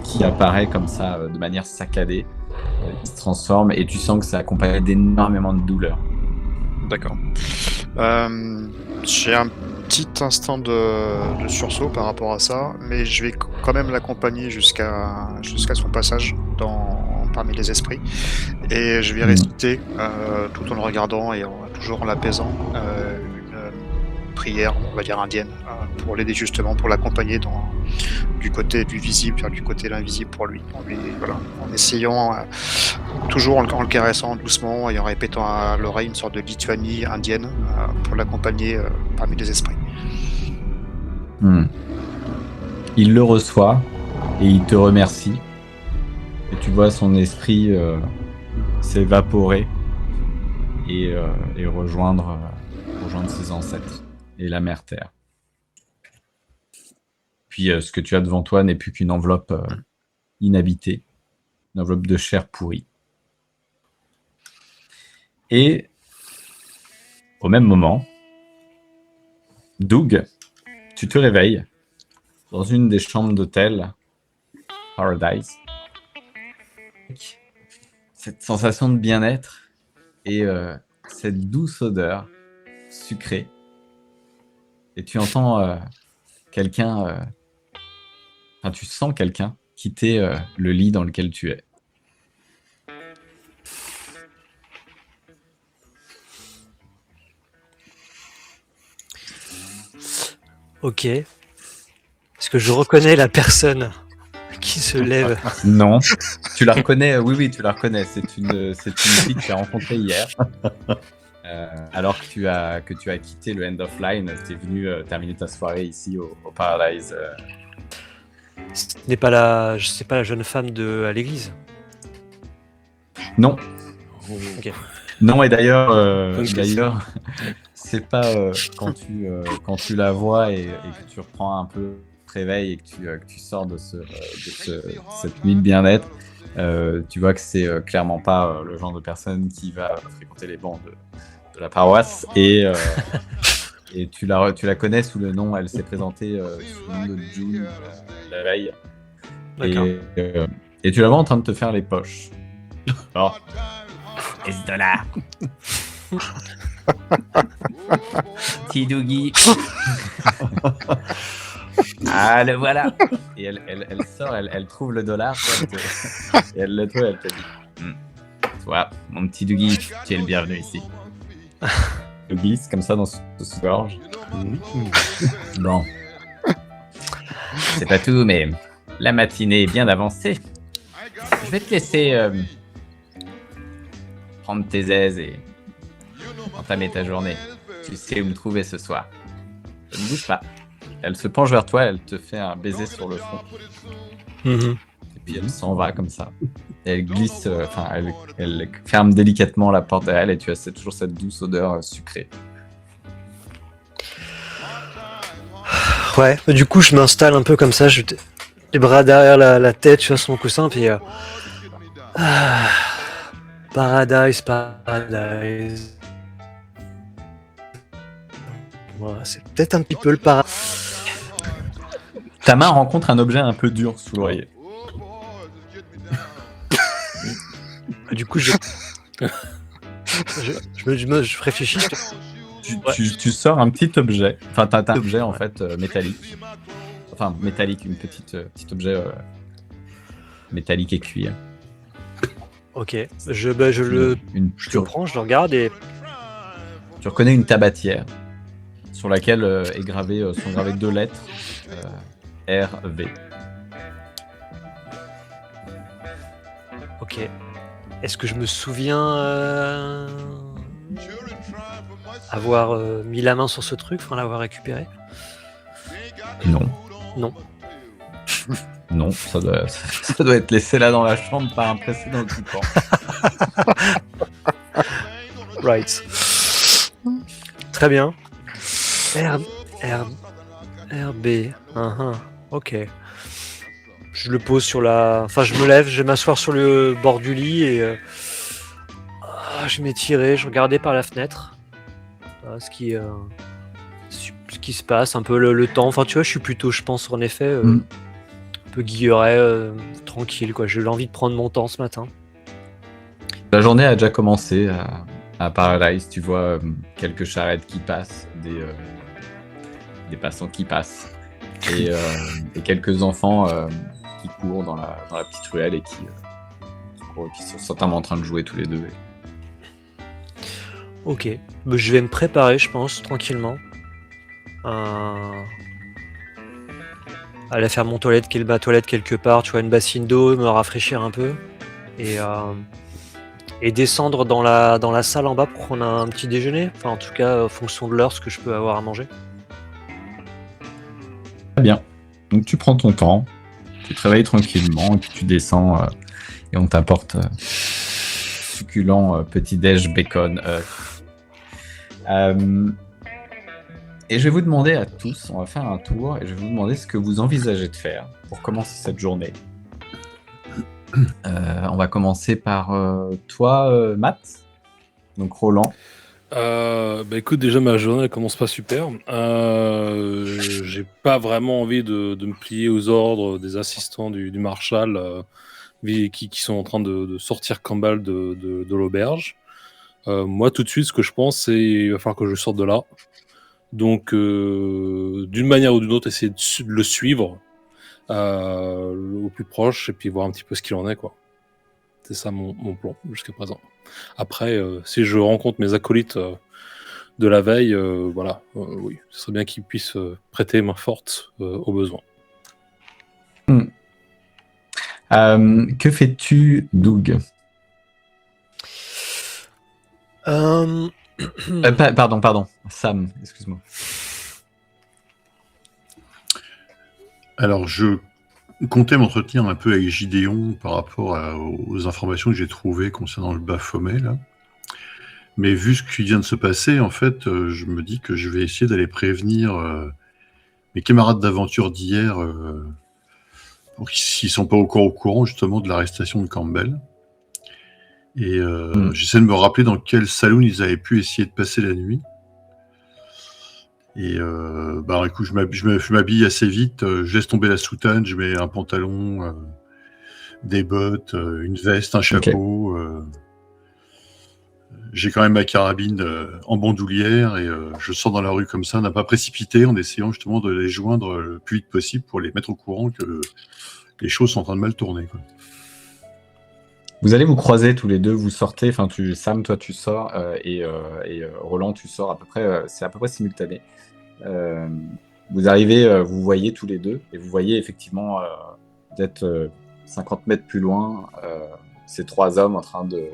S1: qui apparaît comme ça de manière saccadée. Il se transforme et tu sens que ça accompagne d'énormément de douleur.
S4: D'accord. J'ai un petit instant de sursaut par rapport à ça, mais je vais quand même l'accompagner jusqu'à son passage parmi les esprits. Et je vais réciter, tout en le regardant et toujours en l'apaisant, une prière, on va dire indienne, pour l'aider justement, pour l'accompagner du côté du visible vers du côté de l'invisible pour lui. En essayant, toujours en le caressant doucement et en répétant à l'oreille une sorte de litanie indienne pour l'accompagner parmi les esprits.
S1: Il le reçoit et il te remercie. Et tu vois son esprit s'évaporer et rejoindre ses ancêtres et la mère Terre. Puis ce que tu as devant toi n'est plus qu'une enveloppe inhabitée, une enveloppe de chair pourrie. Et au même moment, Doug, tu te réveilles dans une des chambres d'hôtel Paradise. Cette sensation de bien-être et cette douce odeur sucrée. Et tu entends quelqu'un... Enfin, tu sens quelqu'un quitter le lit dans lequel tu es.
S5: Ok. Est-ce que je reconnais la personne qui se lève?
S1: Non. Tu la reconnais? Oui, tu la reconnais. C'est une fille que tu as rencontrée hier. Alors que tu as quitté le End of Line, tu es venu terminer ta soirée ici au Paradise.
S5: C'est pas la jeune femme à l'église?
S1: Non.
S5: Ok.
S1: Non, et d'ailleurs, c'est pas quand tu la vois et que tu reprends un peu de réveil et que tu sors de cette nuit de bien-être, tu vois que c'est clairement pas le genre de personne qui va fréquenter les bancs de la paroisse. Et tu la connais sous le nom, elle s'est présentée sous le nom de June la veille. Et tu la vois en train de te faire les poches. Oh. Et ce dollar. Petit Dougie. Ah, le voilà. Et elle sort, elle trouve le dollar. Et elle le trouve, elle te dit toi, mon petit Dougie, tu es le bienvenu ici. Le glisse comme ça dans sous gorge. Bon. C'est pas tout, mais la matinée est bien avancée. Je vais te laisser prendre tes aises et entamer ta journée. Tu sais où me trouver ce soir. Ne bouge pas. Elle se penche vers toi, elle te fait un baiser sur le front. Et puis elle s'en va comme ça. Et elle glisse, elle ferme délicatement la porte derrière elle et tu as toujours cette douce odeur sucrée.
S5: Ouais, du coup je m'installe un peu comme ça, les bras derrière la tête, je suis sur mon coussin, puis Paradise. Ouais, c'est peut-être un petit peu le paradis.
S1: Ta main rencontre un objet un peu dur sous l'oreiller.
S5: Du coup, je réfléchis.
S1: Tu sors un petit objet. Enfin, t'as un objet en fait métallique. Enfin, métallique, une petit objet métallique et cuir.
S5: Ok, je le prends, je le regarde et...
S1: Tu reconnais une tabatière sur laquelle sont gravées 2 lettres RV.
S5: Ok. Est-ce que je me souviens avoir mis la main sur ce truc, enfin l'avoir récupéré?
S1: Non.
S5: Non.
S1: Non, ça doit être laissé là dans la chambre, pas un précédent occupant.
S5: Right. Très bien. RB. Ok. Je le pose sur la... Enfin, je me lève, je vais m'asseoir sur le bord du lit et... je m'étirais, je regardais par la fenêtre. Ce qui se passe, un peu le temps. Enfin, tu vois, je suis plutôt, je pense, en effet, un peu guilleret, tranquille, quoi. J'ai eu envie de prendre mon temps ce matin.
S1: La journée a déjà commencé à Paradise. Tu vois quelques charrettes qui passent, des passants qui passent, et quelques enfants qui courent dans la petite ruelle et qui sont certainement en train de jouer tous les deux.
S5: Ok. Je vais me préparer, je pense, tranquillement. Aller faire ma toilette quelque part, tu vois, une bassine d'eau, me rafraîchir un peu. Et descendre dans la salle en bas pour prendre un petit déjeuner. Enfin, en tout cas, en fonction de l'heure, ce que je peux avoir à manger.
S1: Très bien. Donc tu prends ton temps, tu te réveilles tranquillement, et puis tu descends et on t'apporte succulent petit-déj bacon. Et je vais vous demander à tous, on va faire un tour, et je vais vous demander ce que vous envisagez de faire pour commencer cette journée. On va commencer par toi, Matt. Donc Roland.
S2: Écoute, déjà ma journée elle commence pas super. J'ai pas vraiment envie de me plier aux ordres des assistants du Marshal qui sont en train de sortir Campbell de l'auberge. Moi, tout de suite, ce que je pense, c'est qu'il va falloir que je sorte de là. Donc, d'une manière ou d'une autre, essayer de le suivre au plus proche et puis voir un petit peu ce qu'il en est, quoi. C'est ça mon plan jusqu'à présent. Après, si je rencontre mes acolytes de la veille, oui, ce serait bien qu'ils puissent prêter main forte au besoin.
S1: Que fais-tu, Doug? Pardon, Sam, excuse-moi.
S3: Alors, je comptais m'entretenir un peu avec Gideon par rapport aux informations que j'ai trouvées concernant le Baphomet, là. Mais vu ce qui vient de se passer, en fait, je me dis que je vais essayer d'aller prévenir mes camarades d'aventure d'hier pour s'ils ne sont pas encore au courant, justement, de l'arrestation de Campbell. Et j'essaie de me rappeler dans quel saloon ils avaient pu essayer de passer la nuit. Et écoute, je m'habille assez vite, je laisse tomber la soutane, je mets un pantalon, des bottes, une veste, un chapeau. J'ai quand même ma carabine en bandoulière et je sors dans la rue comme ça, n'a pas précipité, en essayant justement de les joindre le plus vite possible pour les mettre au courant que les choses sont en train de mal tourner, quoi.
S1: Vous allez vous croiser tous les deux, vous sortez, Sam, toi tu sors, et Roland, tu sors c'est à peu près simultané. Vous arrivez, vous voyez tous les deux, et vous voyez effectivement d'être 50 mètres plus loin, ces trois hommes en train de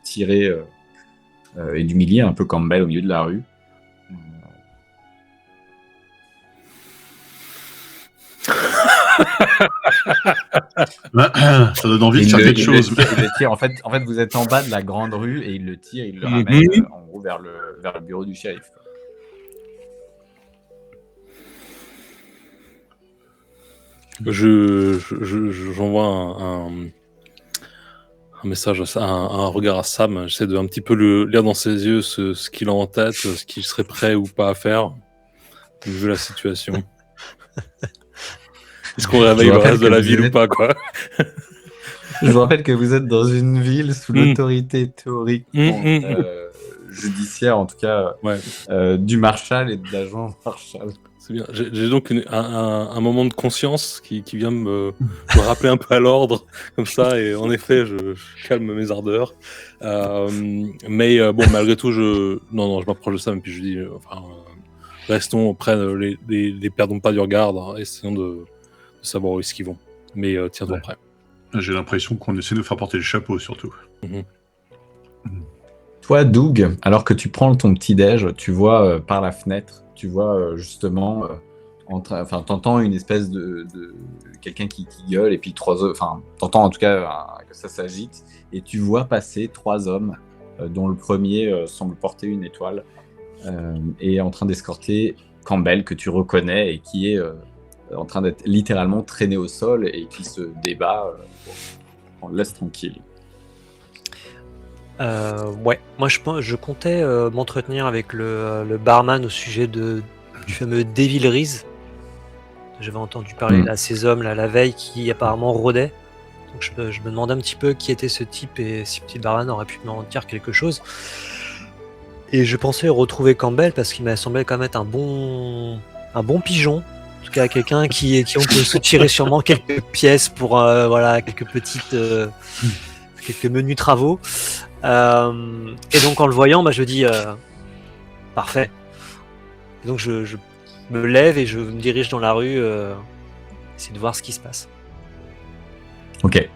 S1: tirer et d'humilier un peu Campbell au milieu de la rue.
S3: Ça donne envie de faire quelque chose.
S1: En fait, vous êtes en bas de la grande rue et il le tire, il le ramène en gros vers le bureau du shérif.
S2: J'envoie un message, un regard à Sam. J'essaie de un petit peu lire dans ses yeux ce qu'il a en tête, ce qu'il serait prêt ou pas à faire, vu la situation. Est-ce qu'on réveille le reste de la ville ou pas, quoi?
S1: Je vous rappelle que vous êtes dans une ville sous l'autorité théorique judiciaire, en tout cas, du Marshal et de l'agent Marshal.
S2: C'est bien. J'ai donc un moment de conscience qui vient me rappeler un peu à l'ordre, comme ça, et en effet, je calme mes ardeurs. Mais malgré tout, je m'approche de Sam, et puis je dis, restons près, les perdons pas du regard, hein, essayons de savoir où est-ce qu'ils vont. Mais tiens-toi prêt.
S3: J'ai l'impression qu'on essaie de faire porter le chapeau, surtout.
S1: Toi, Doug, alors que tu prends ton petit-déj, tu vois par la fenêtre, tu vois justement, t'entends une espèce de quelqu'un qui gueule, et puis t'entends en tout cas que ça s'agite, et tu vois passer 3 hommes, dont le premier semble porter une étoile, et est en train d'escorter Campbell, que tu reconnais, et qui est en train d'être littéralement traîné au sol, et qui se débat. On le laisse tranquille.
S5: Ouais, moi je comptais m'entretenir avec le barman au sujet du fameux Devil Reese. J'avais entendu parler à ces hommes là la veille qui apparemment rôdaient. Donc je me demandais un petit peu qui était ce type et si petit barman aurait pu m'en dire quelque chose. Et je pensais retrouver Campbell parce qu'il m'a semblé quand même être un bon pigeon. En tout cas, quelqu'un qui on peut se tirer sûrement quelques pièces pour voilà, quelques menus travaux. Et donc en le voyant, je dis parfait. Et donc je me lève et je me dirige dans la rue, essayer de voir ce qui se passe.
S1: Ok.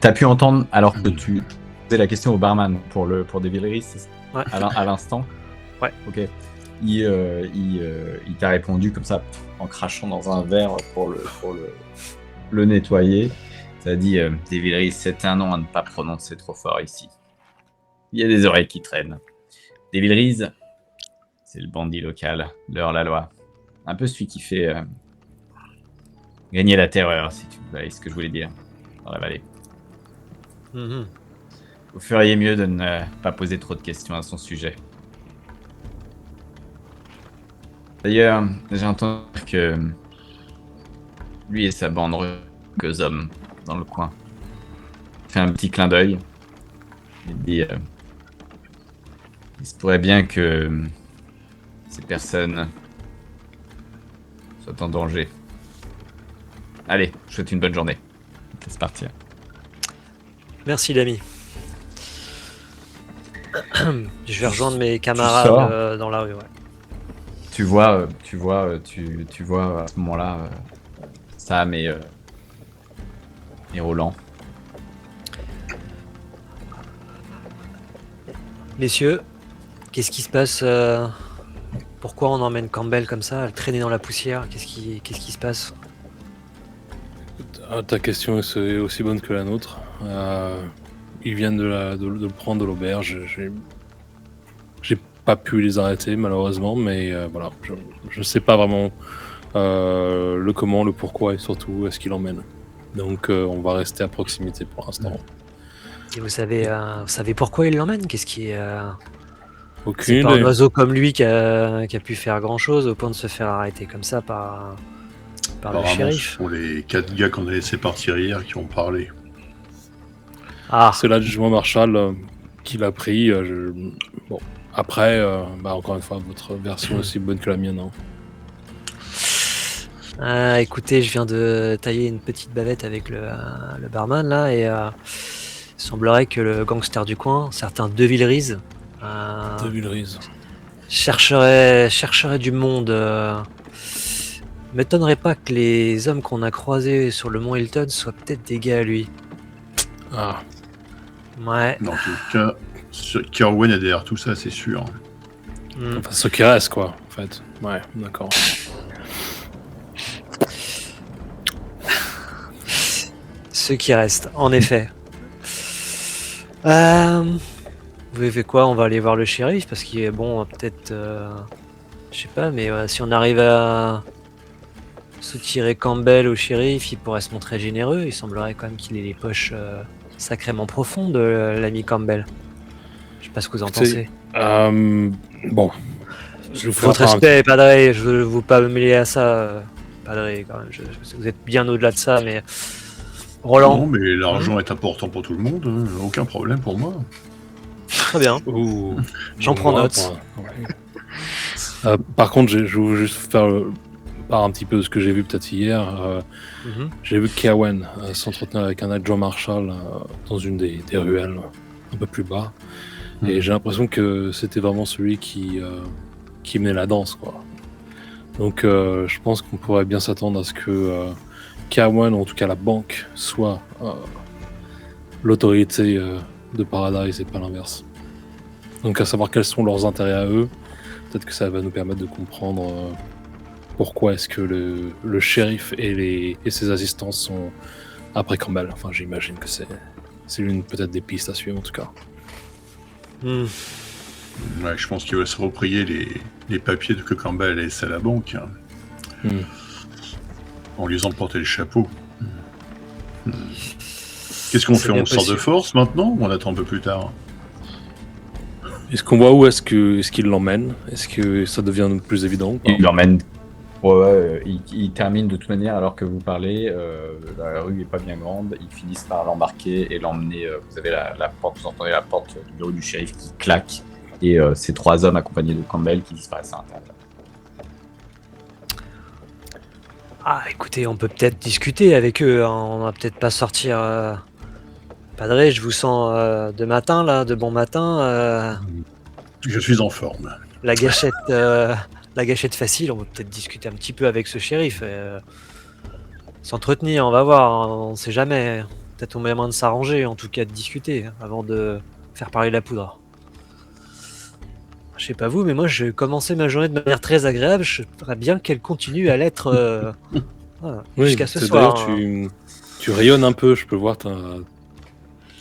S1: T'as pu entendre, alors que tu posais la question au barman pour Devil Reese,
S5: ouais.
S1: à l'instant.
S5: Ouais.
S1: Ok. Il t'a répondu comme ça, en crachant dans un verre pour le nettoyer. Ça a dit Devil Reese, c'est un nom à ne pas prononcer trop fort ici. Il y a des oreilles qui traînent. Devil Reese, c'est le bandit local, le hors-la-loi. Un peu celui qui fait gagner la terreur, si tu vois ce que je voulais dire, dans la vallée.
S5: Mm-hmm.
S1: Vous feriez mieux de ne pas poser trop de questions à son sujet. D'ailleurs, j'ai entendu que lui et sa bande quelques hommes dans le coin. Il fait un petit clin d'œil. Il dit il se pourrait bien que ces personnes soient en danger. Allez, je vous souhaite une bonne journée. Laisse partir.
S5: Merci l'ami. Je vais rejoindre mes camarades dans la rue. Ouais.
S1: Tu vois à ce moment-là Sam et Roland.
S5: Messieurs, qu'est-ce qui se passe Pourquoi on emmène Campbell comme ça, à le traîner dans la poussière? Qu'est-ce qui se passe?
S2: Ta question est aussi bonne que la nôtre. Ils viennent de le prendre de l'auberge. J'ai pas pu les arrêter malheureusement, mais voilà, je sais pas vraiment le comment, le pourquoi et surtout où est-ce qu'il emmène. Donc on va rester à proximité pour l'instant.
S5: Et vous savez pourquoi il l'emmène? Qu'est-ce qui est
S2: aucune
S5: C'est pas un oiseau comme lui qui a pu faire grand chose au point de se faire arrêter comme ça par le shérif.
S3: Ce sont les 4 gars qu'on a laissés partir hier qui ont parlé.
S5: Ah.
S2: C'est l'adjudant Marshall qui l'a pris. Bon, après, encore une fois, votre version est aussi bonne que la mienne. Hein.
S5: Écoutez, je viens de tailler une petite bavette avec le barman là et il semblerait que le gangster du coin, certain Devil Reese, chercherait du monde. M'étonnerait pas que les hommes qu'on a croisés sur le mont Hilton soient peut-être des gars à lui.
S2: Ah.
S5: Ouais.
S3: Dans tout cas, Kerwen est derrière tout ça, c'est sûr.
S2: Enfin, ce qui reste, quoi, en fait. Ouais, d'accord.
S5: Ce qui reste, en effet. Vous avez fait quoi? On va aller voir le shérif parce qu'il est bon, peut-être. Je sais pas, mais si on arrive à soutirer Campbell au shérif, il pourrait se montrer généreux. Il semblerait quand même qu'il ait les poches sacrément profondes, l'ami Campbell. Je sais pas ce que vous en pensez.
S2: Bon.
S5: Votre respect, Padre, je veux vous pas me mêler à ça, Padre, quand même. Vous êtes bien au-delà de ça, mais. Roland.
S3: Non, mais l'argent est important pour tout le monde, hein. Aucun problème pour moi.
S5: Très bien. J'en prends note.
S2: Par contre, je veux juste faire part un petit peu de ce que j'ai vu peut-être hier. J'ai vu Kerwen s'entretenir avec un adjoint Marshall dans une des ruelles un peu plus bas. Et j'ai l'impression que c'était vraiment celui qui menait la danse, quoi. Donc je pense qu'on pourrait bien s'attendre à ce que K1, ou en tout cas la banque, soit l'autorité de Paradise et pas l'inverse. Donc à savoir quels sont leurs intérêts à eux, peut-être que ça va nous permettre de comprendre pourquoi est-ce que le shérif et ses assistants sont après Campbell. Enfin, j'imagine que c'est l'une peut-être des pistes à suivre en tout cas.
S3: Ouais, je pense qu'il va se reprier les papiers de que Campbell a laissés à la banque. En lui faisant porter le chapeau. Qu'est-ce qu'on fait? On sort de force maintenant ou on attend un peu plus tard?
S2: Est-ce qu'on voit où est-ce qu'il l'emmène? Est-ce que ça devient plus évident?
S1: Il l'emmène. Ouais, il termine de toute manière alors que vous parlez. La rue n'est pas bien grande. Ils finissent par l'embarquer et l'emmener. Vous avez la porte, vous entendez la porte du bureau du shérif qui claque et ces 3 hommes accompagnés de Campbell qui disparaissent à l'intérieur.
S5: Ah, écoutez, on peut peut-être discuter avec eux. Hein. On va peut-être pas sortir. Padre, je vous sens de matin là, de bon matin.
S3: Je suis en forme.
S5: La gâchette facile. On va peut-être discuter un petit peu avec ce shérif. S'entretenir, on va voir. Hein, on sait jamais. Peut-être on met moyen de s'arranger, en tout cas de discuter avant de faire parler la poudre. Je sais pas vous, mais moi je commençais ma journée de manière très agréable. Je voudrais bien qu'elle continue à l'être jusqu'à ce soir.
S2: Tu rayonnes un peu, je peux voir.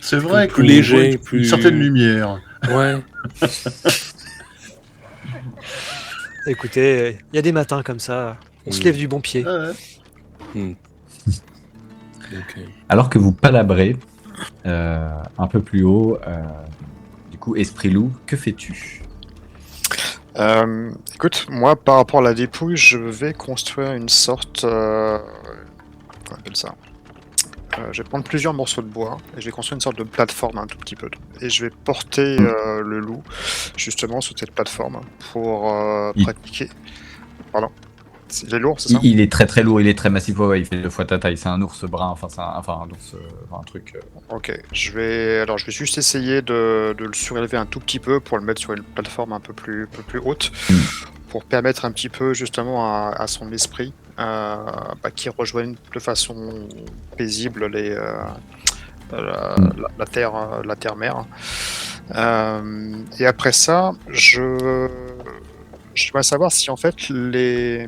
S3: C'est vrai,
S2: plus léger, plus
S3: une certaine lumière.
S2: Ouais.
S5: Écoutez, il y a des matins comme ça. On se lève du bon pied.
S2: Okay.
S1: Alors que vous palabrez un peu plus haut, du coup, Esprit Loup, que fais-tu?
S4: Écoute, moi, par rapport à la dépouille, je vais construire une sorte... Comment on appelle ça? Je vais prendre plusieurs morceaux de bois et je vais construire une sorte de plateforme un tout petit peu. Et je vais porter le loup, justement, sur cette plateforme pour pratiquer... Pardon. Il est lourd, c'est ça?
S1: Il est très très lourd, il est très massif, ouais, il fait 2 fois ta taille, c'est un ours brun, un truc...
S4: Ok, je vais juste essayer de le surélever un tout petit peu pour le mettre sur une plateforme un peu plus haute, pour permettre un petit peu justement à son esprit qu'il rejoigne de façon paisible la terre-mère. Et après ça, je voudrais savoir si en fait les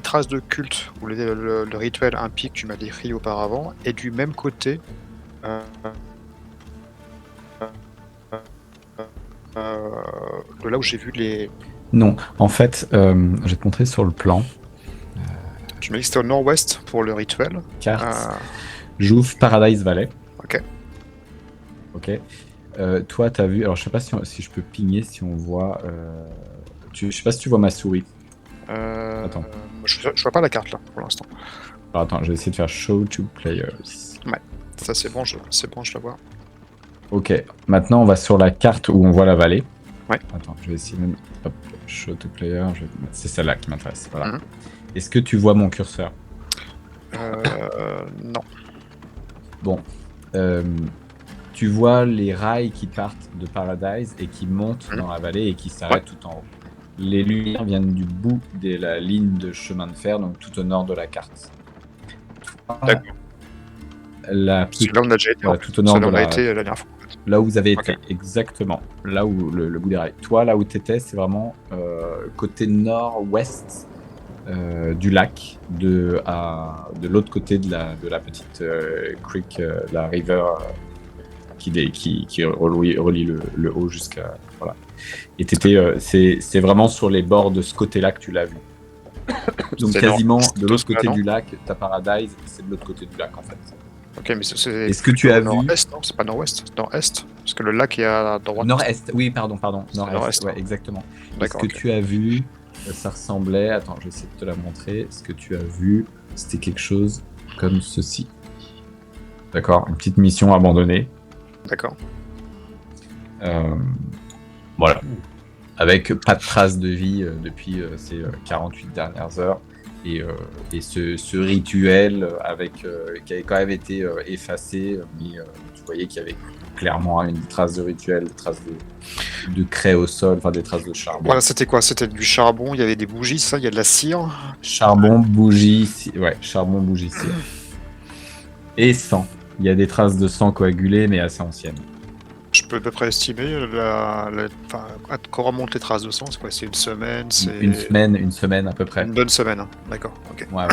S4: traces de culte ou le rituel impie que tu m'as décrit auparavant est du même côté de là où j'ai vu les...
S1: Non, en fait, je vais te montrer sur le plan.
S4: Tu m'as dit que c'était au nord-ouest pour le rituel.
S1: Carte. J'ouvre Paradise Valley. Ok. Toi, t'as vu... Alors, je sais pas si je peux pigner, si on voit... Je sais pas si tu vois ma souris. Attends.
S4: Je vois pas la carte là pour l'instant.
S1: Alors, attends, je vais essayer de faire Show to Players.
S4: Ouais, ça c'est bon, je la vois.
S1: Ok, maintenant on va sur la carte où on voit la vallée.
S4: Ouais.
S1: Attends, je vais essayer même. Hop, Show to Player, c'est celle-là qui m'intéresse. Voilà. Est-ce que tu vois mon curseur?
S4: Non.
S1: Bon. Tu vois les rails qui partent de Paradise et qui montent dans la vallée et qui s'arrêtent tout en haut. Les lumières viennent du bout de la ligne de chemin de fer, donc tout au nord de la carte.
S4: D'accord.
S1: Là
S4: où on a déjà été.
S1: Tout au nord de
S4: la dernière fois.
S1: Là où vous avez été, exactement. Là où le bout des rails. Toi, là où tu étais, c'est vraiment côté nord-ouest du lac, de l'autre côté de la petite creek, la river qui relie le haut jusqu'à... Voilà. Et c'est vraiment sur les bords de ce côté-là que tu l'as vu. Donc quasiment de l'autre côté du lac, t'as Paradise, c'est de l'autre côté du lac en fait.
S4: Ok, mais
S1: Est-ce que tu as vu...
S4: Nord-est, non? C'est pas nord-ouest, nord-est. Parce que le lac est à droite.
S1: Nord-est, oui, pardon. Nord-est, ouais,
S4: hein.
S1: exactement.
S4: D'accord,
S1: Est-ce que tu as vu... Ça ressemblait... Attends, je vais essayer de te la montrer. Ce que tu as vu, c'était quelque chose comme ceci. D'accord, une petite mission abandonnée.
S4: D'accord.
S1: Voilà. Avec pas de traces de vie depuis ces 48 dernières heures. ce rituel qui avait quand même été effacé, mais tu voyais qu'il y avait clairement une trace de rituel, des traces de craie au sol, enfin des traces de charbon.
S4: Voilà, c'était quoi? C'était du charbon, il y avait des bougies, ça, il y a de la cire.
S1: Charbon, bougie, charbon, bougie, cire. Et sang. Il y a des traces de sang coagulé, mais assez anciennes.
S4: Je peux à peu près estimer à quoi remontent les traces de sang. C'est quoi? C'est une semaine?
S1: Une semaine à peu près.
S4: Une bonne semaine, hein. D'accord, ok.
S1: Ouais.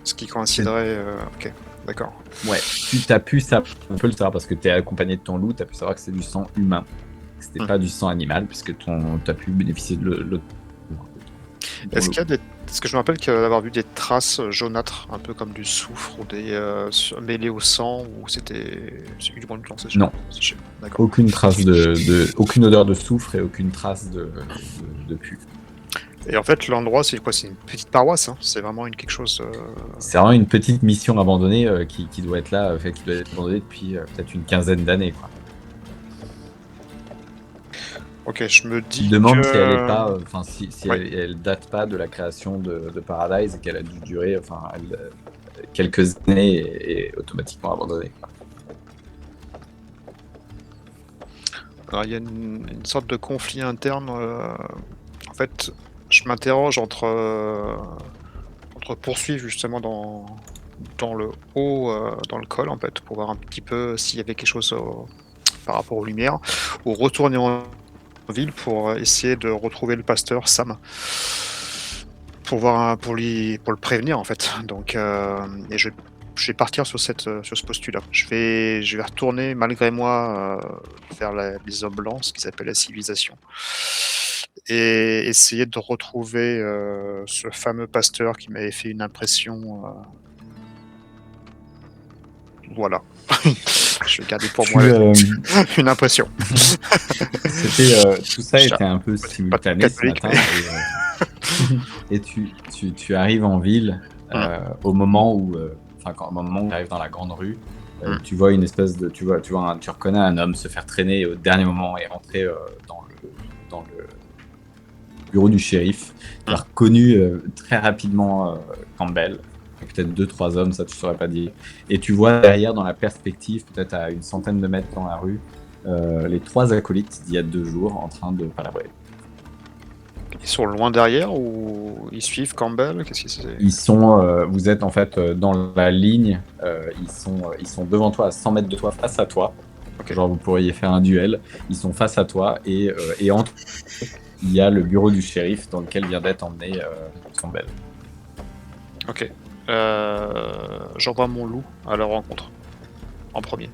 S4: Ce qui coïnciderait... ok, d'accord.
S1: Ouais, on peut le savoir parce que tu es accompagné de ton loup, tu as pu savoir que c'est du sang humain. C'était pas du sang animal, puisque tu as pu bénéficier de l'autre.
S4: Est-ce que je me rappelle d'avoir vu des traces jaunâtres, un peu comme du soufre, ou des mêlés au sang, ou c'était du bon temps, c'est
S1: Non.
S4: D'accord.
S1: Aucune trace aucune odeur de soufre et aucune trace de pu.
S4: Et en fait, l'endroit, c'est quoi? C'est une petite paroisse, hein. C'est vraiment quelque chose...
S1: C'est vraiment une petite mission abandonnée qui doit être là, qui doit être abandonnée depuis peut-être une quinzaine d'années, quoi.
S4: Ok, je me dis.
S1: Je me demande si elle est pas, si elle date pas de la création de Paradise et qu'elle a dû durer, quelques années et automatiquement abandonnée.
S4: Alors, il y a une sorte de conflit interne. En fait, je m'interroge entre poursuivre justement dans le haut, dans le col, en fait, pour voir un petit peu s'il y avait quelque chose par rapport aux lumières, ou retourner en ville pour essayer de retrouver le pasteur Sam, pour le prévenir, en fait. Donc, et je vais partir sur ce postulat. Je vais retourner malgré moi vers les hommes blancs, ce qui s'appelle la civilisation, et essayer de retrouver ce fameux pasteur qui m'avait fait une impression. Voilà. Je vais garder pour moi une impression.
S1: Tout ça était un peu simultané ce matin. Et tu arrives en ville au moment où tu arrives dans la grande rue. Tu vois une espèce de, tu reconnais un homme se faire traîner au dernier moment et rentrer dans le bureau du shérif. Tu as reconnu très rapidement Campbell. Peut-être 2-3 hommes, ça tu saurais pas dire. Et tu vois derrière, dans la perspective, peut-être à une centaine de mètres dans la rue, les 3 acolytes d'il y a 2 jours en train de palabrer.
S4: Ils sont loin derrière ou ils suivent Campbell? Qu'est-ce que c'est?
S1: Ils sont, vous êtes en fait dans la ligne, ils sont devant toi, à 100 mètres de toi, face à toi. Okay. Genre vous pourriez faire un duel. Ils sont face à toi et entre il y a le bureau du shérif dans lequel vient d'être emmené Campbell.
S4: Ok. J'envoie mon loup à leur rencontre en premier.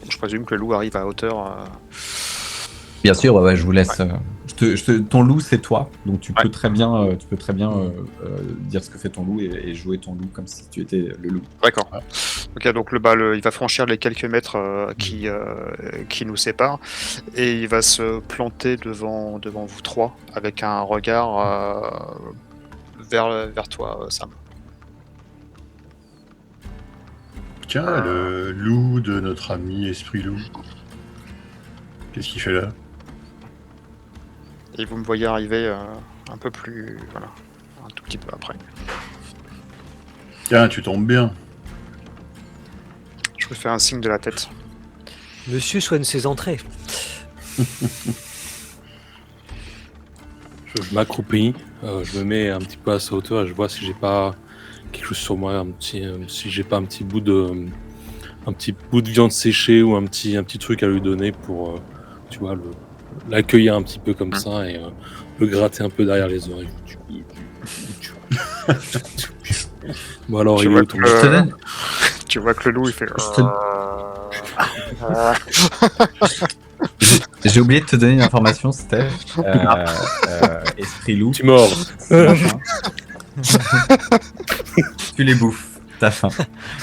S4: Je présume que le loup arrive à hauteur.
S1: Bien sûr, ouais, je vous laisse. Ouais. Ton loup, c'est toi, donc tu peux très bien, dire ce que fait ton loup et jouer ton loup comme si tu étais le loup.
S4: D'accord. Ouais. Ok, donc il va franchir les quelques mètres qui nous séparent et il va se planter devant vous trois avec un regard vers toi, Sam.
S3: Tiens, le loup de notre ami Esprit Loup. Qu'est-ce qu'il fait là?
S4: Et vous me voyez arriver un peu plus... Voilà, un tout petit peu après.
S3: Tiens, tu tombes bien.
S4: Je vous fais un signe de la tête.
S5: Monsieur soigne ses entrées.
S2: Je m'accroupis, je me mets un petit peu à sa hauteur et je vois si j'ai pas quelque chose sur moi, si j'ai pas un petit bout de viande séchée ou un petit truc à lui donner pour, tu vois, l'accueillir un petit peu comme ça et le gratter un peu derrière les oreilles. Bon alors, il est où ton
S4: Tu vois que le loup il fait.
S1: J'ai oublié de te donner une information, Steph. Esprit loup.
S2: Tu mords.
S1: Tu les bouffes, t'as faim.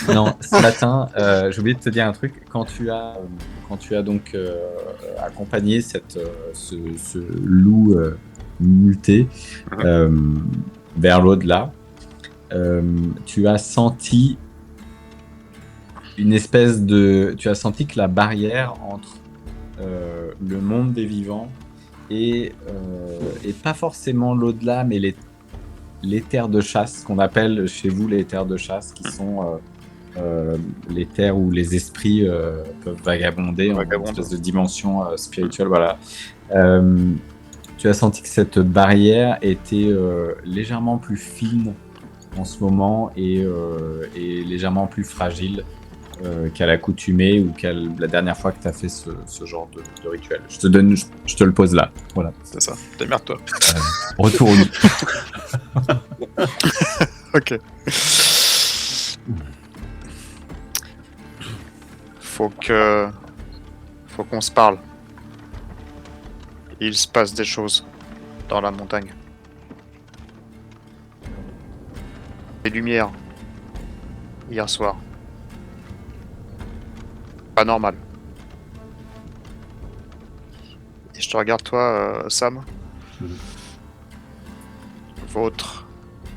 S1: Non, ce matin, j'ai oublié de te dire un truc. Quand tu as donc accompagné ce loup muté vers l'au-delà, tu as senti une espèce de... Tu as senti que la barrière entre le monde des vivants et pas forcément l'au-delà, mais les terres de chasse, qu'on appelle chez vous les terres de chasse, qui sont les terres où les esprits peuvent vagabonder, en une espèce de dimension spirituelle. Voilà. Tu as senti que cette barrière était légèrement plus fine en ce moment et légèrement plus fragile qu'à l'accoutumée ou la dernière fois que tu as fait ce genre de rituel. Je te le pose là. Voilà.
S4: C'est ça. Démerde-toi.
S1: Retour au lit.
S4: Ok. Faut qu'on se parle. Il se passe des choses dans la montagne. Des lumières. Hier soir. Pas normal. Et je te regarde toi, Sam. Votre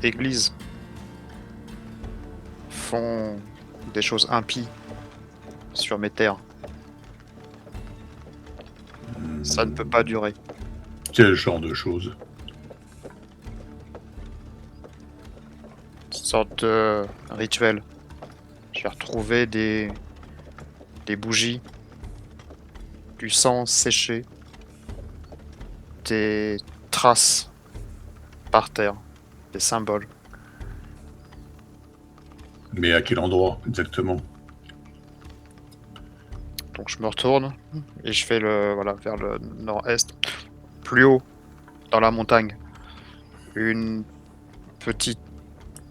S4: église font des choses impies sur mes terres. Ça ne peut pas durer.
S3: Quel genre de choses?
S4: Une sorte de rituel. J'ai retrouvé des bougies, du sang séché, des traces par terre, des symboles.
S3: Mais à quel endroit exactement?
S4: Donc je me retourne et je fais vers le nord-est, plus haut dans la montagne, une petite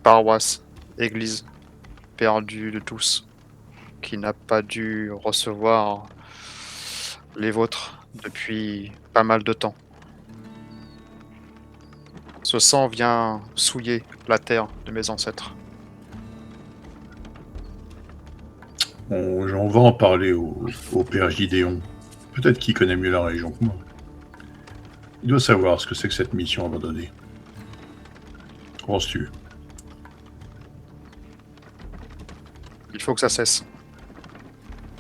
S4: paroisse, église perdue de tous, qui n'a pas dû recevoir les vôtres depuis pas mal de temps. Ce sang vient souiller la terre de mes ancêtres.
S3: On va en parler au père Gideon. Peut-être qu'il connaît mieux la région que moi. Il doit savoir ce que c'est que cette mission abandonnée. Qu'en penses-tu?
S4: Il faut que ça cesse.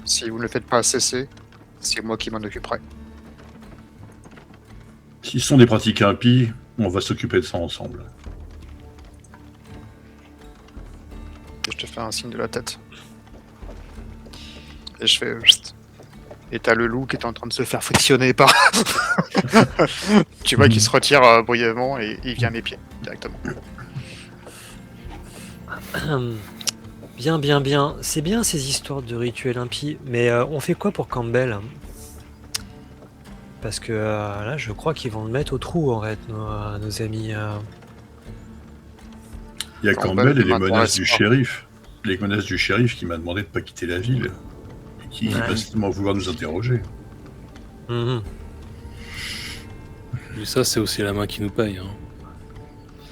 S4: Si vous ne le faites pas cesser, c'est moi qui m'en occuperai.
S3: S'ils sont des pratiques impies, on va s'occuper de ça ensemble.
S4: Et je te fais un signe de la tête. Et je fais... Et t'as le loup qui est en train de se faire frictionner par... Tu vois qu'il se retire brièvement et il vient à mes pieds, directement.
S5: Bien. C'est bien ces histoires de rituels impies, mais on fait quoi pour Campbell? Parce que là, je crois qu'ils vont le mettre au trou, en fait, nos amis.
S3: Il y a Campbell et les menaces du shérif. Les menaces du shérif qui m'a demandé de ne pas quitter la ville. Et qui va certainement vouloir nous interroger.
S2: Et ça, c'est aussi la main qui nous paye. Hein.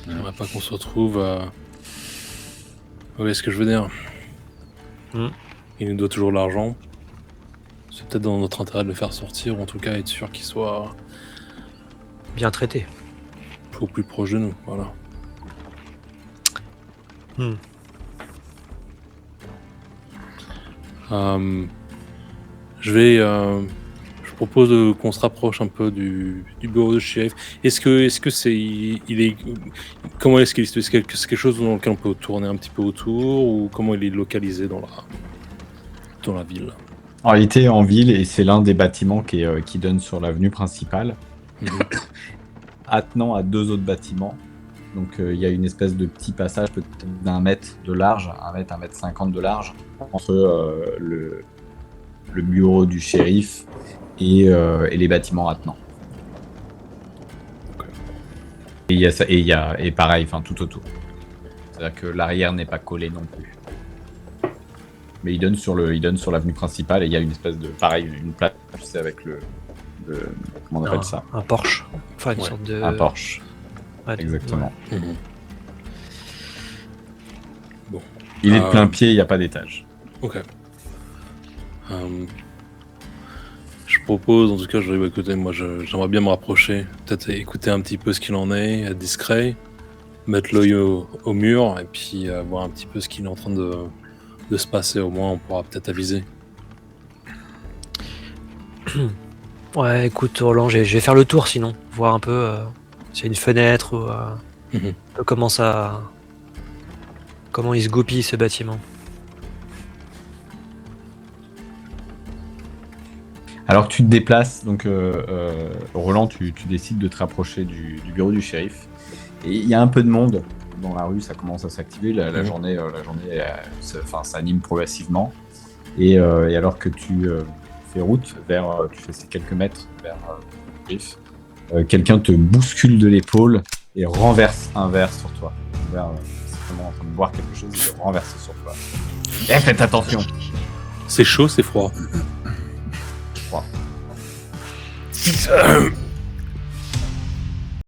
S2: J'aimerais pas qu'on se retrouve à... Vous voyez ce que je veux dire? Il nous doit toujours l'argent. C'est peut-être dans notre intérêt de le faire sortir, ou en tout cas être sûr qu'il soit...
S5: bien traité.
S2: Au plus proche de nous, voilà. Je propose qu'on se rapproche un peu du bureau de shérif. Est-ce que c'est... Comment est-ce qu'il est? Est-ce que c'est quelque chose dans lequel on peut tourner un petit peu autour, ou comment il est localisé dans la ville?
S1: En réalité, en ville, et c'est l'un des bâtiments qui donne sur l'avenue principale, attenant à deux autres bâtiments. Donc il y a une espèce de petit passage peut-être d'1 mètre de large, 1 mètre 50 de large, entre le bureau du shérif et les bâtiments attenants. Et pareil, enfin tout autour. C'est-à-dire que l'arrière n'est pas collé non plus. Mais il donne sur l'avenue principale et il y a une espèce de... Pareil, une place, tu sais, avec le comment on appelle ça?
S5: Un Porsche. Enfin, une sorte de...
S1: Un Porsche.
S5: Ouais,
S1: exactement.
S5: Ouais.
S2: Bon.
S1: Il est de plein pied, il n'y a pas d'étage.
S2: Ok. Je propose, en tout cas, écoutez, moi j'aimerais bien me rapprocher, peut-être écouter un petit peu ce qu'il en est, être discret, mettre l'œil au mur et puis voir un petit peu ce qu'il est en train de se passer. Au moins on pourra peut-être aviser.
S5: Ouais, écoute, Roland, je vais faire le tour sinon, voir un peu s'il y a une fenêtre ou un peu comment il se goupille ce bâtiment.
S1: Alors tu te déplaces, donc Roland, tu décides de te rapprocher du bureau du shérif. Et il y a un peu de monde dans la rue, ça commence à s'activer, la journée s'anime progressivement. Et alors que tu fais route tu fais ces quelques mètres vers le shérif, quelqu'un te bouscule de l'épaule et renverse un verre sur toi. C'est vraiment en train de boire quelque chose et de renverser sur toi. Et faites attention.
S2: C'est chaud, c'est froid.
S1: Froid.